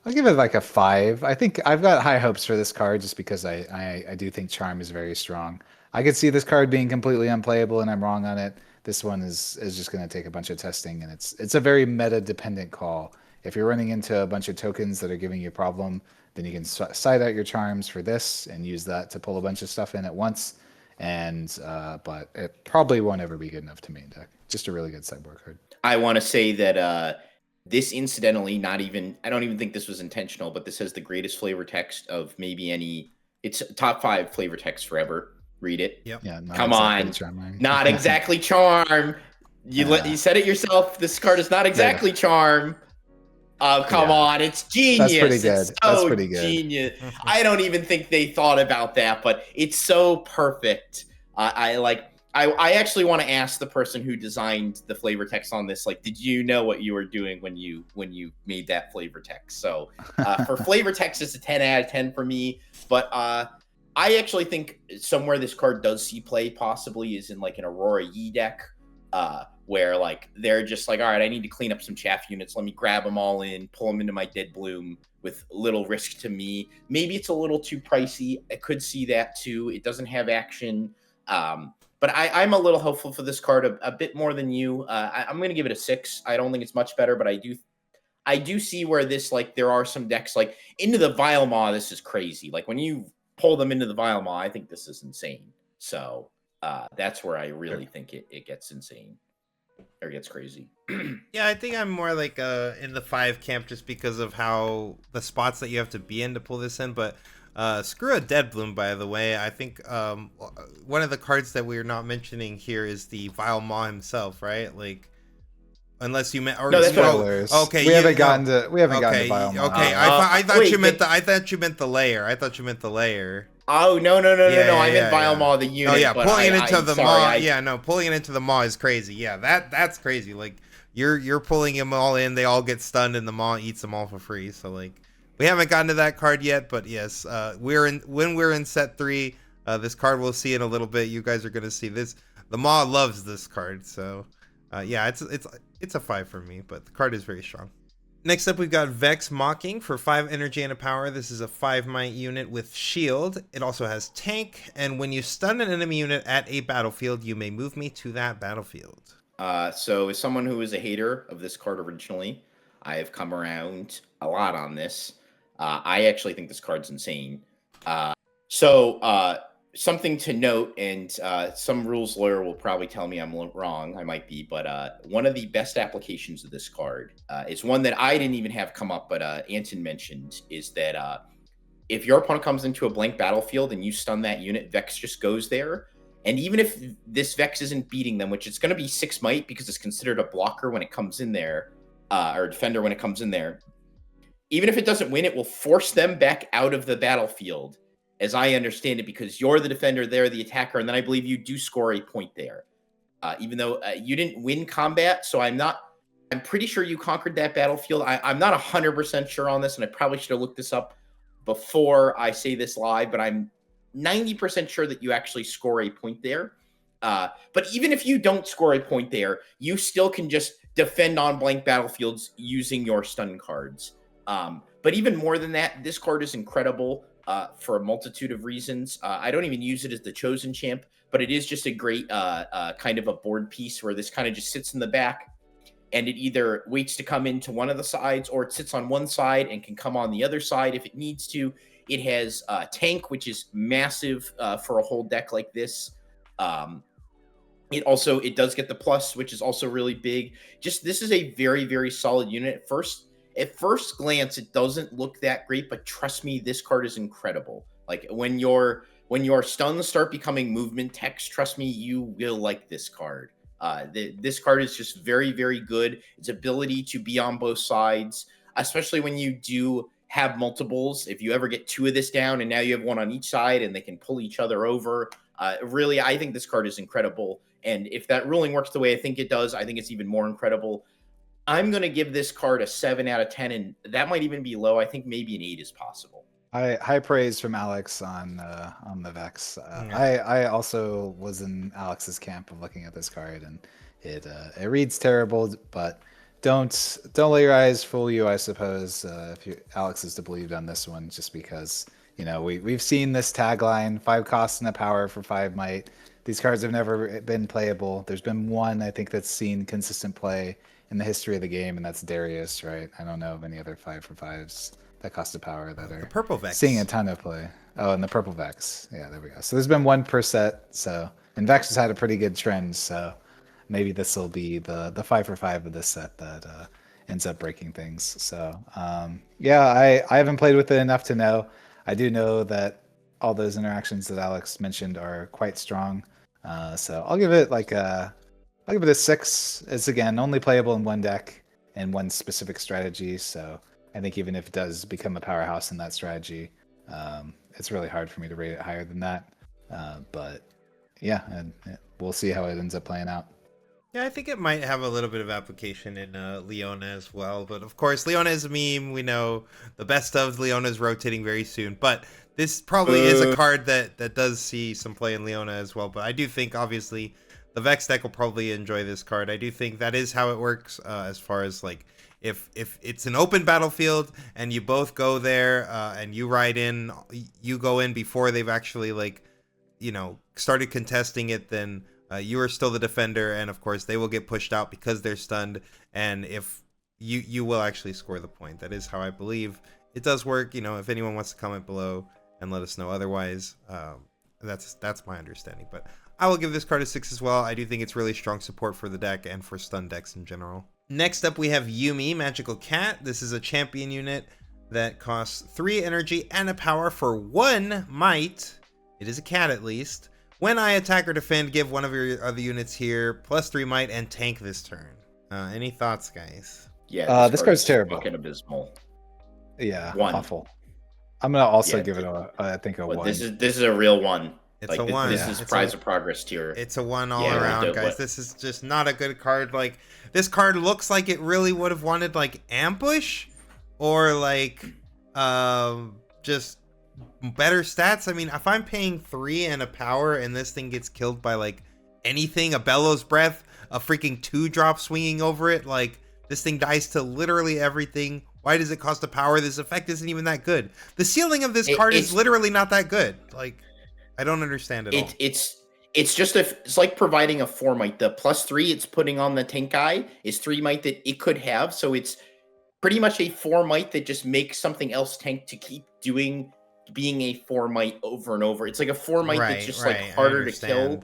I'll give it like a 5. I think I've got high hopes for this card just because I do think Charm is very strong. I could see this card being completely unplayable, and I'm wrong on it. This one is just going to take a bunch of testing, and it's a very meta dependent call. If you're running into a bunch of tokens that are giving you a problem, then you can side out your charms for this and use that to pull a bunch of stuff in at once. And but it probably won't ever be good enough to main deck. Just a really good sideboard card. I want to say that this incidentally, I don't even think this was intentional, but this has the greatest flavor text of maybe any. It's top 5 flavor text forever. Read it. Yep. Yeah, Come on. Not exactly charm. You said it yourself. This card is not exactly charm. Come on, it's genius. That's pretty good. It's so That's pretty good. Genius. I don't even think they thought about that, but it's so perfect. I actually want to ask the person who designed the flavor text on this, like, did you know what you were doing when you made that flavor text? So for flavor text, it's a 10 out of 10 for me. But I actually think somewhere this card does see play possibly is in like an Aurora Yi deck, where like they're just like, all right, I need to clean up some chaff units. Let me grab them all in, pull them into my Dead Bloom with little risk to me. Maybe it's a little too pricey. I could see that too. It doesn't have action. But I'm a little hopeful for this card a bit more than you. I'm going to give it a 6. I don't think it's much better, but I do see where this, like, there are some decks like Into the Vile Maw. This is crazy. Like when you pull them into the Vile Maw, I think this is insane. So that's where I really think it gets insane or gets crazy. Yeah, I think I'm more like in the 5 camp just because of how the spots that you have to be in to pull this in. But screw a Dead Bloom, by the way. I think one of the cards that we're not mentioning here is the Vile Maw himself, right? Like, unless you meant, or no, that's okay, we haven't gotten to Vile Maw. Okay, I thought you meant the layer. I thought you meant the layer. Oh no! I meant Vile Maw, the unit. Oh yeah, but pulling it into the maw. Yeah, no, pulling it into the maw is crazy. Yeah, that's crazy. Like you're pulling them all in, they all get stunned, and the maw eats them all for free. So like, we haven't gotten to that card yet, but yes, when we're in set 3, this card we'll see in a little bit. You guys are gonna see this. The maw loves this card, so yeah, it's a 5 for me, but the card is very strong. Next up, we've got Vex Mocking for 5 energy and a power. This is a 5 might unit with shield. It also has tank, and when you stun an enemy unit at a battlefield, you may move me to that battlefield. So as someone who was a hater of this card originally, I have come around a lot on this. I actually think this card's insane. Something to note, and some rules lawyer will probably tell me I'm wrong. I might be, but one of the best applications of this card is one that I didn't even have come up, but Anton mentioned, is that if your opponent comes into a blank battlefield and you stun that unit, Vex just goes there. And even if this Vex isn't beating them, which it's going to be 6 might because it's considered a blocker when it comes in there, or a defender when it comes in there, even if it doesn't win, it will force them back out of the battlefield, as I understand it, because you're the defender, they're the attacker, and then I believe you do score a point there. Even though you didn't win combat, so I'm pretty sure you conquered that battlefield. I'm not 100% sure on this, and I probably should have looked this up before I say this live, but I'm 90% sure that you actually score a point there. But even if you don't score a point there, you still can just defend on blank battlefields using your stun cards. But even more than that, this card is incredible for a multitude of reasons. I don't even use it as the chosen champ, but it is just a great kind of a board piece where this kind of just sits in the back, and it either waits to come into one of the sides, or it sits on one side and can come on the other side if it needs to. It has tank, which is massive for a whole deck like this. It does get the plus, which is also really big. Just, this is a very, very solid unit. At first glance, it doesn't look that great, but trust me, this card is incredible. Like when your stuns start becoming movement text, trust me, you will like this card. This card is just very, very good. Its ability to be on both sides, especially when you do have multiples. If you ever get 2 of this down and now you have 1 on each side and they can pull each other over, really, I think this card is incredible. And if that ruling works the way I think it does, I think it's even more incredible. I'm going to give this card a 7 out of 10, and that might even be low. I think maybe an 8 is possible. High praise from Alex on the Vex. I also was in Alex's camp of looking at this card, and it reads terrible, but don't let your eyes fool you, I suppose, Alex is to believe on this one, just because, we've seen this tagline, 5 costs and a power for 5 might. These cards have never been playable. There's been one, I think, that's seen consistent play in the history of the game, and that's Darius, right? I don't know of any other 5 for 5s that cost a power that are The purple Vex. seeing a ton of play. Oh, and the purple Vex. Yeah, there we go. So there's been one per set, and Vex has had a pretty good trend, so maybe this will be the 5 for 5 of this set that ends up breaking things. So I haven't played with it enough to know. I do know that all those interactions that Alex mentioned are quite strong. So I'll give it a 6. It's again only playable in one deck and one specific strategy. So I think even if it does become a powerhouse in that strategy, it's really hard for me to rate it higher than that. But yeah, and we'll see how it ends up playing out. Yeah, I think it might have a little bit of application in Leona as well. But of course, Leona is a meme. We know the best of Leona is rotating very soon. But this probably is a card that does see some play in Leona as well. But I do think, obviously, the Vex deck will probably enjoy this card. I do think that is how it works as far as, like, if it's an open battlefield and you both go there and you ride in, you go in before they've actually, like, started contesting it, then you are still the defender, and of course they will get pushed out because they're stunned, and if you will actually score the point. That is how I believe it does work. If anyone wants to comment below and let us know otherwise, that's my understanding. But I will give this card a 6 as well. I do think it's really strong support for the deck and for stun decks in general. Next up we have Yumi, Magical Cat. This is a champion unit that costs 3 energy and a power for 1 might. It is a cat at least. When I attack or defend, give one of your other units here +3 might and tank this turn. Any thoughts, guys? Yeah, this card's terrible. Fucking abysmal. Yeah, 1. awful. I'm gonna also give it I think a 1. This is a real 1. It's a 1. This is prize of progress tier. It's a 1 all around, guys. This is just not a good card. Like, this card looks like it really would have wanted, like, ambush or like just better stats. I mean, if I'm paying 3 and a power and this thing gets killed by, like, anything, a Bellows Breath, a freaking 2-drop swinging over it, like, this thing dies to literally everything. Why does it cost a power? This effect isn't even that good. The ceiling of this card is literally not that good. Like, I don't understand it all. It's just it's like providing a 4 might. The +3 it's putting on the tank guy is 3 might that it could have. So it's pretty much a 4 might that just makes something else tank to keep being a 4 might over and over. It's like a 4 might that's just like harder to kill.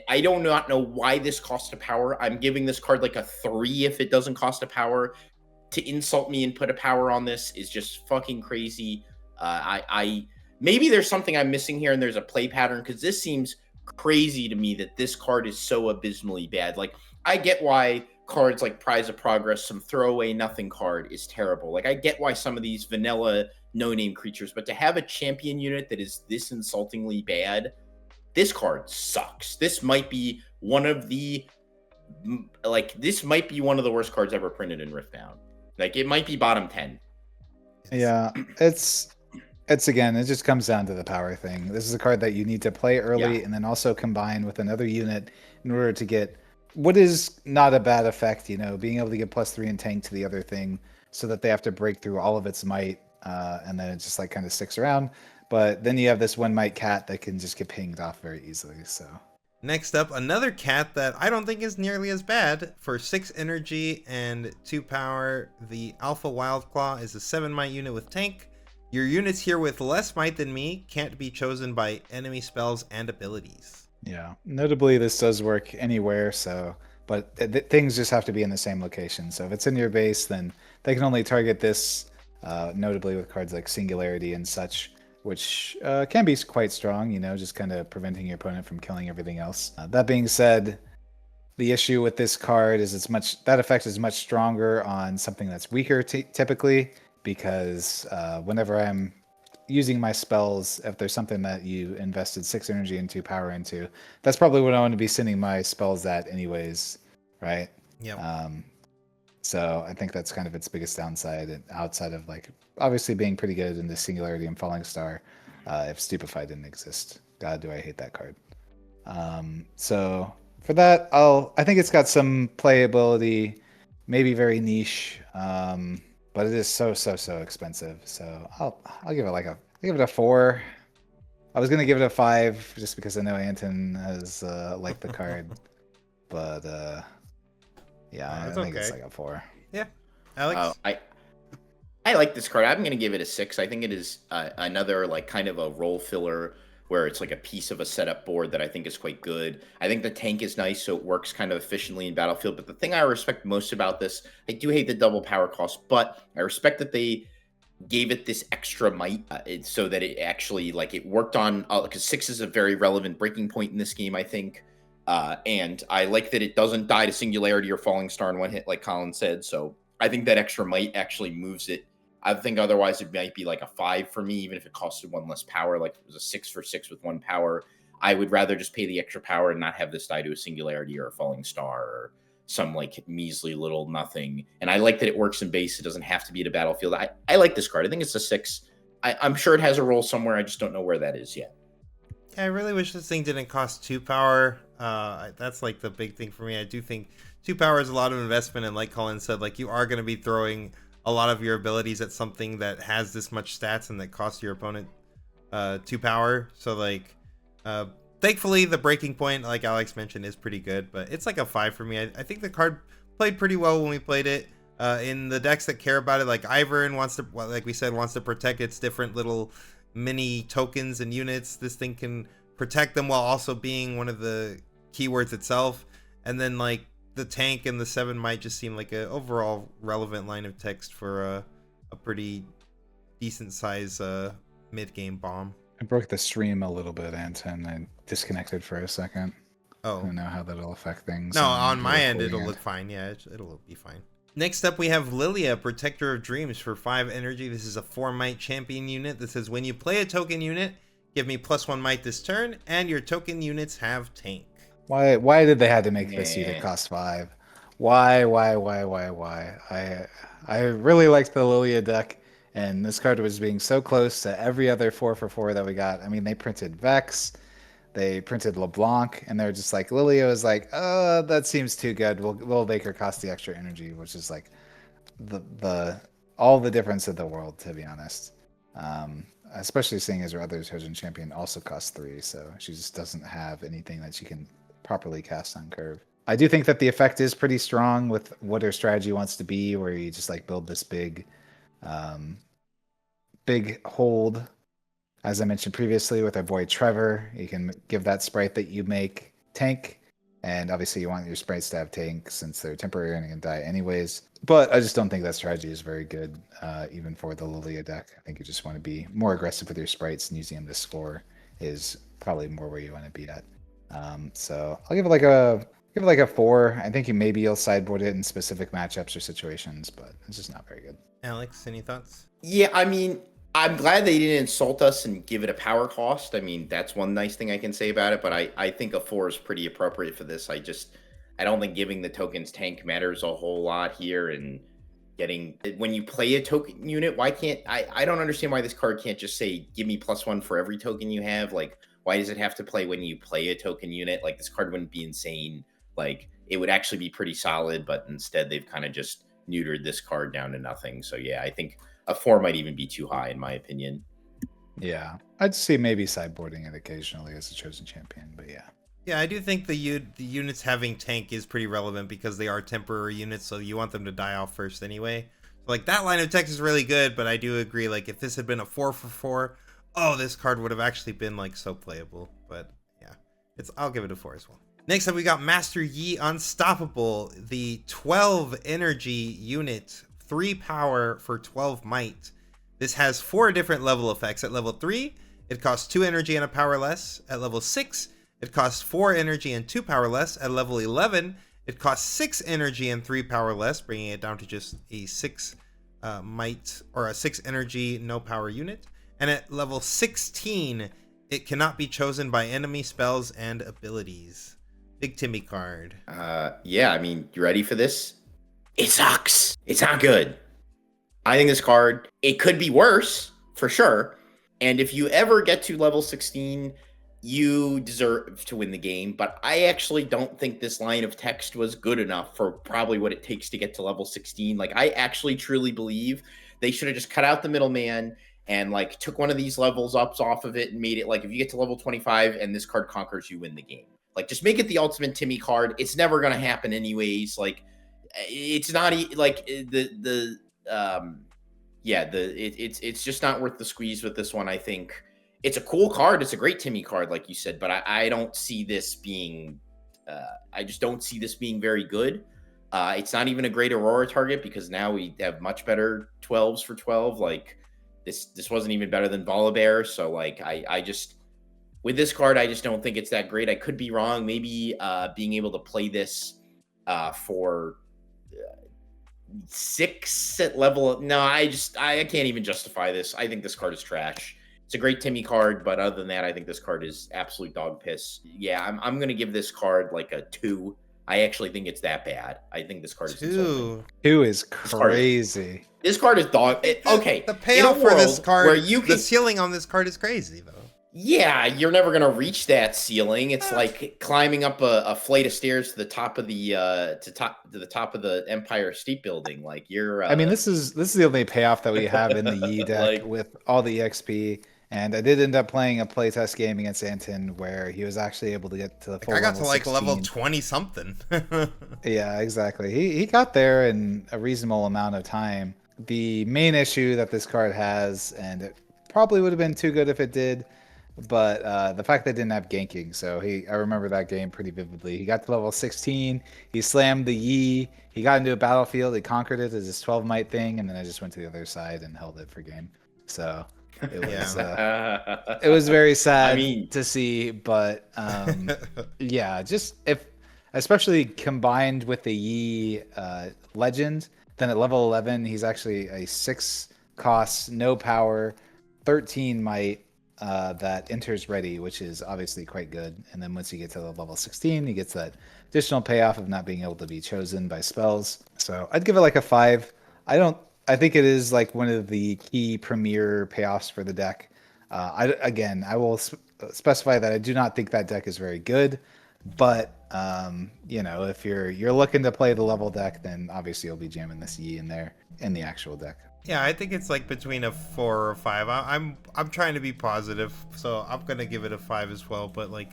I do not know why this costs a power. I'm giving this card like a 3 if it doesn't cost a power. To insult me and put a power on this is just fucking crazy. Maybe there's something I'm missing here and there's a play pattern, because this seems crazy to me that this card is so abysmally bad. Like, I get why cards like Prize of Progress, some throwaway nothing card, is terrible. Like, I get why some of these vanilla no-name creatures, but to have a champion unit that is this insultingly bad, this card sucks. This might be one of the worst cards ever printed in Riftbound. Like, it might be bottom 10. Yeah, it's again, it just comes down to the power thing. This is a card that you need to play early and then also combine with another unit in order to get what is not a bad effect, being able to get +3 and tank to the other thing so that they have to break through all of its might, and then it just like kind of sticks around. But then you have this 1 might cat that can just get pinged off very easily. So next up, another cat that I don't think is nearly as bad. For 6 energy and 2 power, the Alpha Wildclaw is a 7 might unit with tank. Your units here with less might than me can't be chosen by enemy spells and abilities. Yeah, notably this does work anywhere, but things just have to be in the same location. So if it's in your base, then they can only target this, notably with cards like Singularity and such, which can be quite strong, just kind of preventing your opponent from killing everything else. That being said, the issue with this card is that effect is much stronger on something that's weaker typically, because whenever I'm using my spells, if there's something that you invested 6 energy and 2 power into, that's probably what I want to be sending my spells at anyways, right? Yeah. So I think that's kind of its biggest downside, outside of, like, obviously being pretty good in the Singularity and Falling Star. If Stupefy didn't exist, God, do I hate that card. So for that, I think it's got some playability maybe very niche, but it is so expensive. So I'll give it I'll give it a 4. I was gonna give it a 5 just because I know Anton has liked the card, but yeah, It's I think it's okay. like a 4. Yeah, Alex. I like this card. I'm going to give it a 6. I think it is another like kind of a role filler where it's like a piece of a setup board that I think is quite good. I think the tank is nice, so it works kind of efficiently in Battlefield. But the thing I respect most about this, I do hate the double power cost, but I respect that they gave it this extra might so that it actually like it worked on because 6 is a very relevant breaking point in this game, I think. And I like that it doesn't die to Singularity or Falling Star in one hit, like Colin said. So I think that extra might actually moves it. I think otherwise it might be like a 5 for me, even if it costed 1 less power. Like it was a 6 for 6 with 1 power. I would rather just pay the extra power and not have this die to a Singularity or a Falling Star or some like measly little nothing. And I like that it works in base. It doesn't have to be at a battlefield. I like this card. I think it's a 6. I'm sure it has a role somewhere. I just don't know where that is yet. Yeah, I really wish this thing didn't cost 2 power. That's like the big thing for me. I do think 2 power is a lot of investment, and like Colin said, like you are going to be throwing a lot of your abilities at something that has this much stats and that costs your opponent 2 power. So like, thankfully the breaking point, like Alex mentioned, is pretty good, but it's like a 5 for me. I think the card played pretty well when we played it. In the decks that care about it, like Ivern wants to, like we said, wants to protect its different little mini tokens and units. This thing can protect them while also being one of the keywords itself. And then like the tank and the 7 might just seem like a overall relevant line of text for a pretty decent size mid-game bomb. I broke the stream a little bit, Anton. I disconnected for a second. I Oh don't know how that'll affect things. no, on the my end recording it'll look fine. Yeah, it'll be fine. Next up, we have Lilia, Protector of Dreams for 5 energy. This is a 4 might champion unit that says when you play a token unit, give me +1 might this turn, and your token units have tank. Why did they have to make this unit Yeah. cost 5? Why? I really liked the Lilia deck, and this card was being so close to every other 4 for 4 that we got. I mean, they printed Vex, they printed LeBlanc, and they're just like, Lilia was like, oh, that seems too good. We'll make her cost the extra energy, which is like the all the difference in the world, to be honest. Especially seeing as her other chosen champion also costs 3, so she just doesn't have anything that she can properly cast on curve. I do think that the effect is pretty strong with what her strategy wants to be, where you just like build this big hold. As I mentioned previously with our boy Trevor, you can give that sprite that you make tank, and obviously you want your sprites to have tank since they're temporary and can die anyways. But I just don't think that strategy is very good, even for the Lilia deck. I think you just want to be more aggressive with your sprites, and using them to score is probably more where you want to be at. So I'll give it like a 4. I think maybe you'll sideboard it in specific matchups or situations, but it's just not very good. Alex, any thoughts? Yeah, I mean, I'm glad they didn't insult us and give it a power cost. I mean, that's one nice thing I can say about it, but I think a 4 is pretty appropriate for this. I don't think giving the tokens tank matters a whole lot here, and when you play a token unit, why can't I don't understand why this card can't just say give me +1 for every token you have. Like, why does it have to play when you play a token unit? Like, this card wouldn't be insane. Like, it would actually be pretty solid, but instead they've kind of just neutered this card down to nothing. So yeah, I think a 4 might even be too high in my opinion. Yeah, I'd see maybe sideboarding it occasionally as a chosen champion, but yeah. Yeah, I do think the units having tank is pretty relevant because they are temporary units, so you want them to die off first anyway. So like that line of text is really good, but I do agree, like if this had been a 4 for 4, oh, this card would have actually been like so playable. But yeah, I'll give it a 4 as well. Next up, we got Master Yi Unstoppable, the 12 energy unit, 3 power for 12 might. This has 4 different level effects. At level 3, it costs 2 energy and a power less. At level 6, it costs 4 energy and 2 power less. At level 11, it costs 6 energy and 3 power less, bringing it down to just a 6 might or a 6 energy, no power unit. And at level 16, it cannot be chosen by enemy spells and abilities. Big Timmy card. Yeah, I mean, you ready for this? It sucks. It's not good. I think this card, it could be worse for sure. And if you ever get to level 16, you deserve to win the game, but I actually don't think this line of text was good enough for probably what it takes to get to level 16. Like, I actually truly believe they should have just cut out the middleman and like took one of these levels ups off of it and made it like, if you get to level 25 and this card conquers, you win the game. Like, just make it the ultimate Timmy card. It's never going to happen anyways. Like, it's not like it's just not worth the squeeze with this one. I think it's a cool card. It's a great Timmy card, like you said, but I don't see this being, I just don't see this being very good. It's not even a great Aurora target because now we have much better 12s for 12. Like, this wasn't even better than Volibear. So like, I just, with this card, I just don't think it's that great. I could be wrong. Maybe being able to play this for 6 at level. No, I can't even justify this. I think this card is trash. It's a great Timmy card, but other than that, I think this card is absolute dog piss. Yeah, I'm going to give this card like a 2. I actually think it's that bad. I think this card is 2. 2 is crazy. This card is dog. Okay, The payoff for this card, where you can, the ceiling on this card is crazy, though. yeah, you're never gonna reach that ceiling. It's like climbing up a flight of stairs to the top of the top of the Empire State Building. Like, you're. I mean, this is the only payoff that we have in the Yi deck with all the EXP. And I did end up playing a playtest game against Anton where he was actually able to get to the full I got level to like 16. level 20 something. Yeah, exactly. He got there in a reasonable amount of time. The main issue that this card has, and it probably would have been too good if it did, but the fact that it didn't have ganking. So I remember that game pretty vividly. He got to level 16. He slammed the Yi. He got into a battlefield. He conquered it as his 12 might thing, and then I just went to the other side and held it for game. So it was it was very sad to see, but yeah, just especially combined with the Yi legend, then at level 11 he's actually a 6 cost, no power, 13 might that enters ready, which is obviously quite good. And then once you get to the level 16, he gets that additional payoff of not being able to be chosen by spells. So I'd give it like a 5. I think it is like one of the key premier payoffs for the deck. I will specify that I do not think that deck is very good, but if you're looking to play the level deck, then obviously you'll be jamming this Yi in there in the actual deck. Yeah, I think it's like between a 4 or 5. I'm trying to be positive, so I'm gonna give it a 5 as well. But like,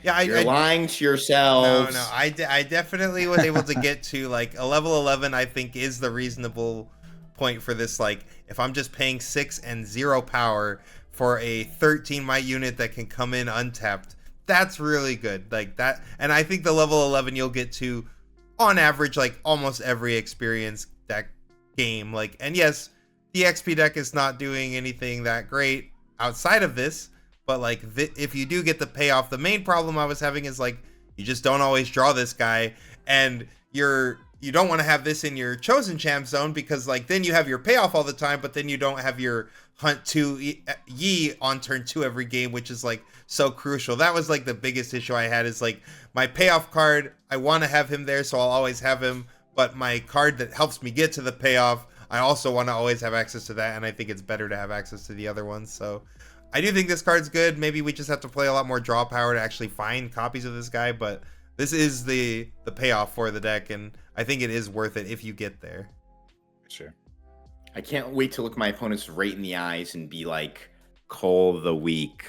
yeah, you're lying to yourselves. No, I definitely was able to get to like a level 11. I think is the reasonable point for this. Like, if I'm just paying 6 and 0 power for a 13 might unit that can come in untapped, that's really good. Like that, and I think the level 11 you'll get to on average like almost every experience deck game. Like, and yes, the XP deck is not doing anything that great outside of this, but like if you do get the payoff, the main problem I was having is like you just don't always draw this guy, and you don't want to have this in your chosen champ zone because like then you have your payoff all the time, but then you don't have your hunt 2 Yi on turn 2 every game, which is like so crucial. That was like the biggest issue I had, is like my payoff card, I want to have him there, so I'll always have him, but my card that helps me get to the payoff, I also want to always have access to that, and I think it's better to have access to the other ones. So I do think this card's good. Maybe we just have to play a lot more draw power to actually find copies of this guy, but this is the payoff for the deck, and I think it is worth it if you get there. Sure. I can't wait to look my opponents right in the eyes and be like, Cole the weak,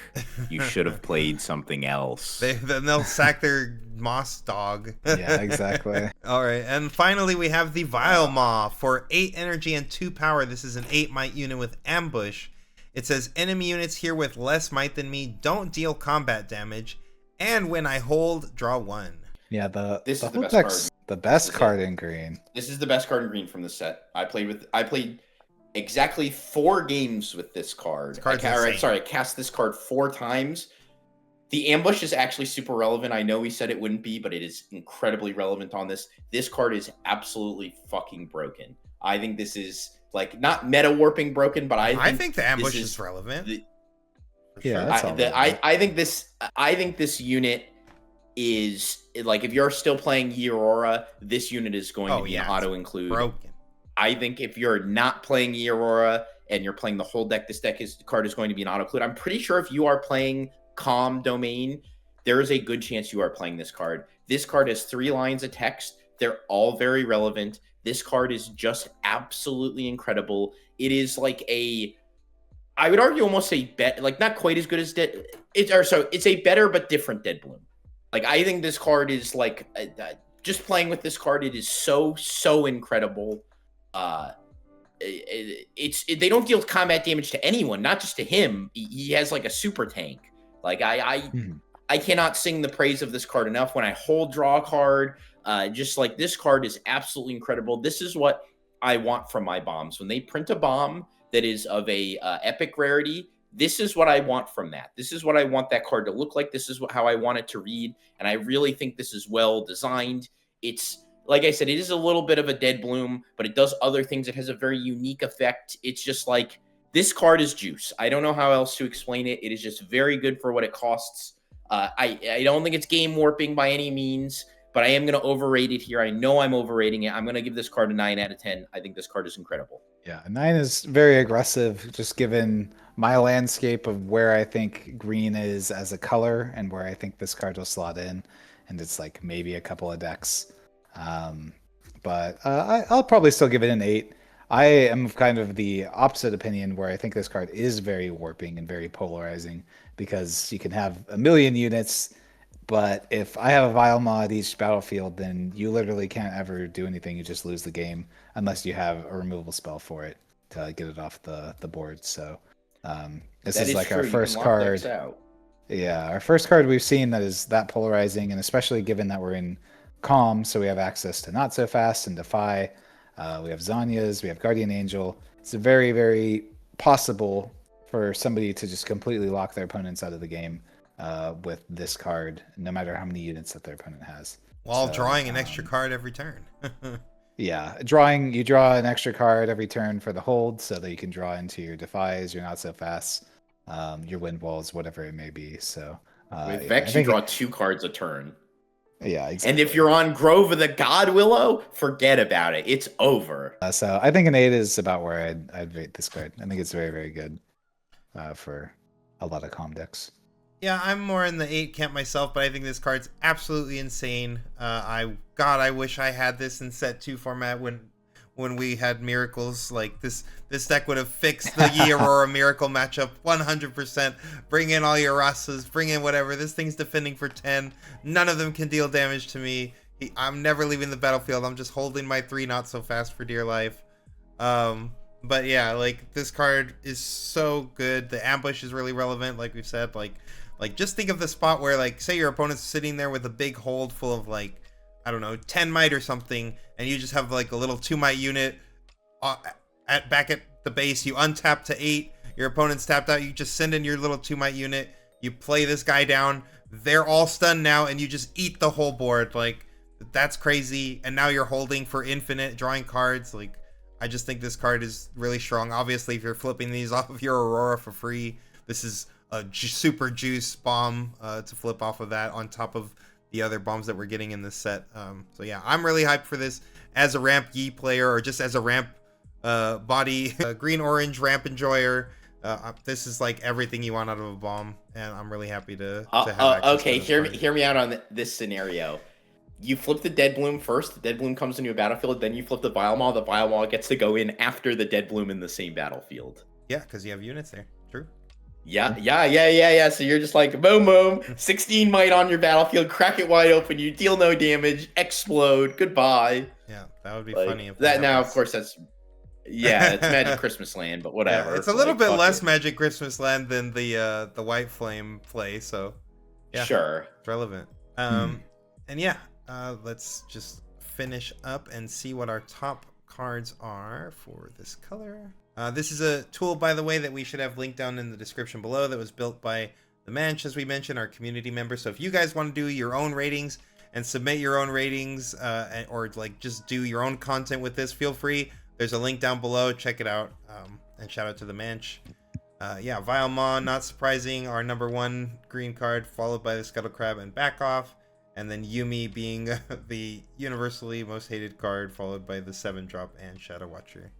you should have played something else. Then they'll sack their Moss dog. Yeah, exactly. All right, and finally we have the Vile Maw for 8 energy and 2 power. This is an 8 might unit with ambush. It says enemy units here with less might than me don't deal combat damage, and when I hold, draw 1. Yeah, this is the best deck's card. The best card in green. This is the best card in green from the set. I played exactly 4 games with this card. I cast this card 4 times. The ambush is actually super relevant. I know we said it wouldn't be, but it is incredibly relevant on this. This card is absolutely fucking broken. I think this is like not meta warping broken, but I think the ambush is relevant. I think this unit is like, if you're still playing Yi Aurora, this unit is going to be an auto include. Broken. I think if you're not playing Yi Aurora and you're playing the whole deck, this card is going to be an auto include. I'm pretty sure if you are playing calm domain, there is a good chance you are playing this card. This card has 3 lines of text. They're all very relevant. This card is just absolutely incredible. It is like I would argue almost a bet, like not quite as good as it's a better but different Dead Bloom. Like I think this card is like just playing with this card, it is so incredible. They don't deal combat damage to anyone, not just to him. He has like a super tank. Like I cannot sing the praise of this card enough. When I draw a card, just like this card is absolutely incredible. This is what I want from my bombs. When they print a bomb that is of a epic rarity, this is what I want from that. This is what I want that card to look like. This is how I want it to read. And I really think this is well designed. It's, like I said, it is a little bit of a Dead Bloom, but it does other things. It has a very unique effect. It's just like, this card is juice. I don't know how else to explain it. It is just very good for what it costs. I don't think it's game warping by any means, but I am going to overrate it here. I know I'm overrating it. I'm going to give this card a 9 out of 10. I think this card is incredible. Yeah, 9 is very aggressive, just given my landscape of where I think green is as a color and where I think this card will slot in. And it's like maybe a couple of decks. But I'll probably still give it an 8. I am kind of the opposite opinion where I think this card is very warping and very polarizing because you can have a million units, but if I have a Vile Maw at each battlefield, then you literally can't ever do anything. You just lose the game unless you have a removal spell for it to get it off the board. So this is like our first card. Yeah, our first card we've seen that is that polarizing, and especially given that we're in Calm, so we have access to Not So Fast and Defy. We have Zanya's, we have Guardian Angel. It's very, very possible for somebody to just completely lock their opponents out of the game with this card, no matter how many units that their opponent has. While drawing an extra card every turn. Yeah, you draw an extra card every turn for the hold, so that you can draw into your Defies, your Not So Fast, your Wind Walls, whatever it may be. So with Vex, you draw 2 cards a turn. Yeah, exactly. And if you're on Grove of the God Willow, forget about it. It's over. So I think an 8 is about where I'd rate this card. I think it's very, very good for a lot of calm decks. Yeah, I'm more in the 8 camp myself, but I think this card's absolutely insane. I wish I had this in set 2 format when we had miracles. Like this deck would have fixed the Yi Aurora Miracle matchup 100%. Bring in all your Rasas, bring in whatever. This thing's defending for 10. None of them can deal damage to me. I'm never leaving the battlefield. I'm just holding my 3 Not So Fast for dear life. But yeah, like this card is so good. The ambush is really relevant, like we've said. Like just think of the spot where, like, say your opponent's sitting there with a big hold full of, like, I don't know, 10 might or something, and you just have like a little 2 might unit back at the base. You untap to 8. Your opponent's tapped out. You just send in your little 2 might unit. You play this guy down. They're all stunned now, and you just eat the whole board. Like, that's crazy. And now you're holding for infinite, drawing cards. Like, I just think this card is really strong. Obviously, if you're flipping these off of your Aurora for free, this is a super juice bomb to flip off of that on top of the other bombs that we're getting in this set. So yeah, I'm really hyped for this as a ramp Yi player, or just as a ramp body green-orange ramp enjoyer. This is like everything you want out of a bomb, and I'm really happy to have access okay, to hear me out on this scenario. You flip the Dead Bloom first. The Dead Bloom comes into a battlefield. Then you flip the Vile Maw. The Vile Maw gets to go in after the Dead Bloom in the same battlefield. Yeah, because you have units there. True. Yeah. So you're just like, boom, 16 might on your battlefield, crack it wide open, you deal no damage, explode, goodbye. Yeah, that would be funny. If that now, of course, it's Magic Christmas Land, but whatever. Yeah, it's a little bit less Magic Christmas Land than the White Flame play, so yeah, sure, it's relevant. And yeah, let's just finish up and see what our top cards are for this color. This is a tool, by the way, that we should have linked down in the description below, that was built by the Manch, as we mentioned, our community member. So if you guys want to do your own ratings and submit your own ratings, or like just do your own content with this, feel free. There's a link down below. Check it out. And shout out to the Manch. Yeah, Vile Maw, not surprising, our #1 green card, followed by the Scuttle Crab and Back Off. And then Yumi being the universally most hated card, followed by the 7-drop and Shadow Watcher.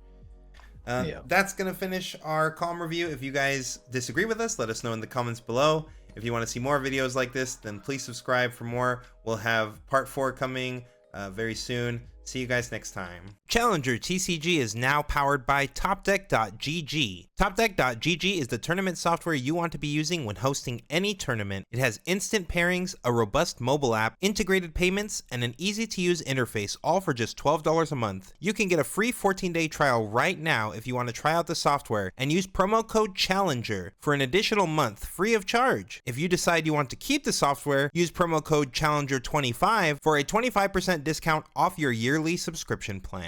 That's going to finish our Calm review. If you guys disagree with us, let us know in the comments below. If you want to see more videos like this, then please subscribe for more. We'll have part 4 coming very soon. See you guys next time. Challenger TCG is now powered by TopDeck.gg. TopDeck.gg is the tournament software you want to be using when hosting any tournament. It has instant pairings, a robust mobile app, integrated payments, and an easy-to-use interface, all for just $12 a month. You can get a free 14-day trial right now if you want to try out the software, and use promo code CHALLENGER for an additional month free of charge. If you decide you want to keep the software, use promo code CHALLENGER25 for a 25% discount off your yearly subscription plan.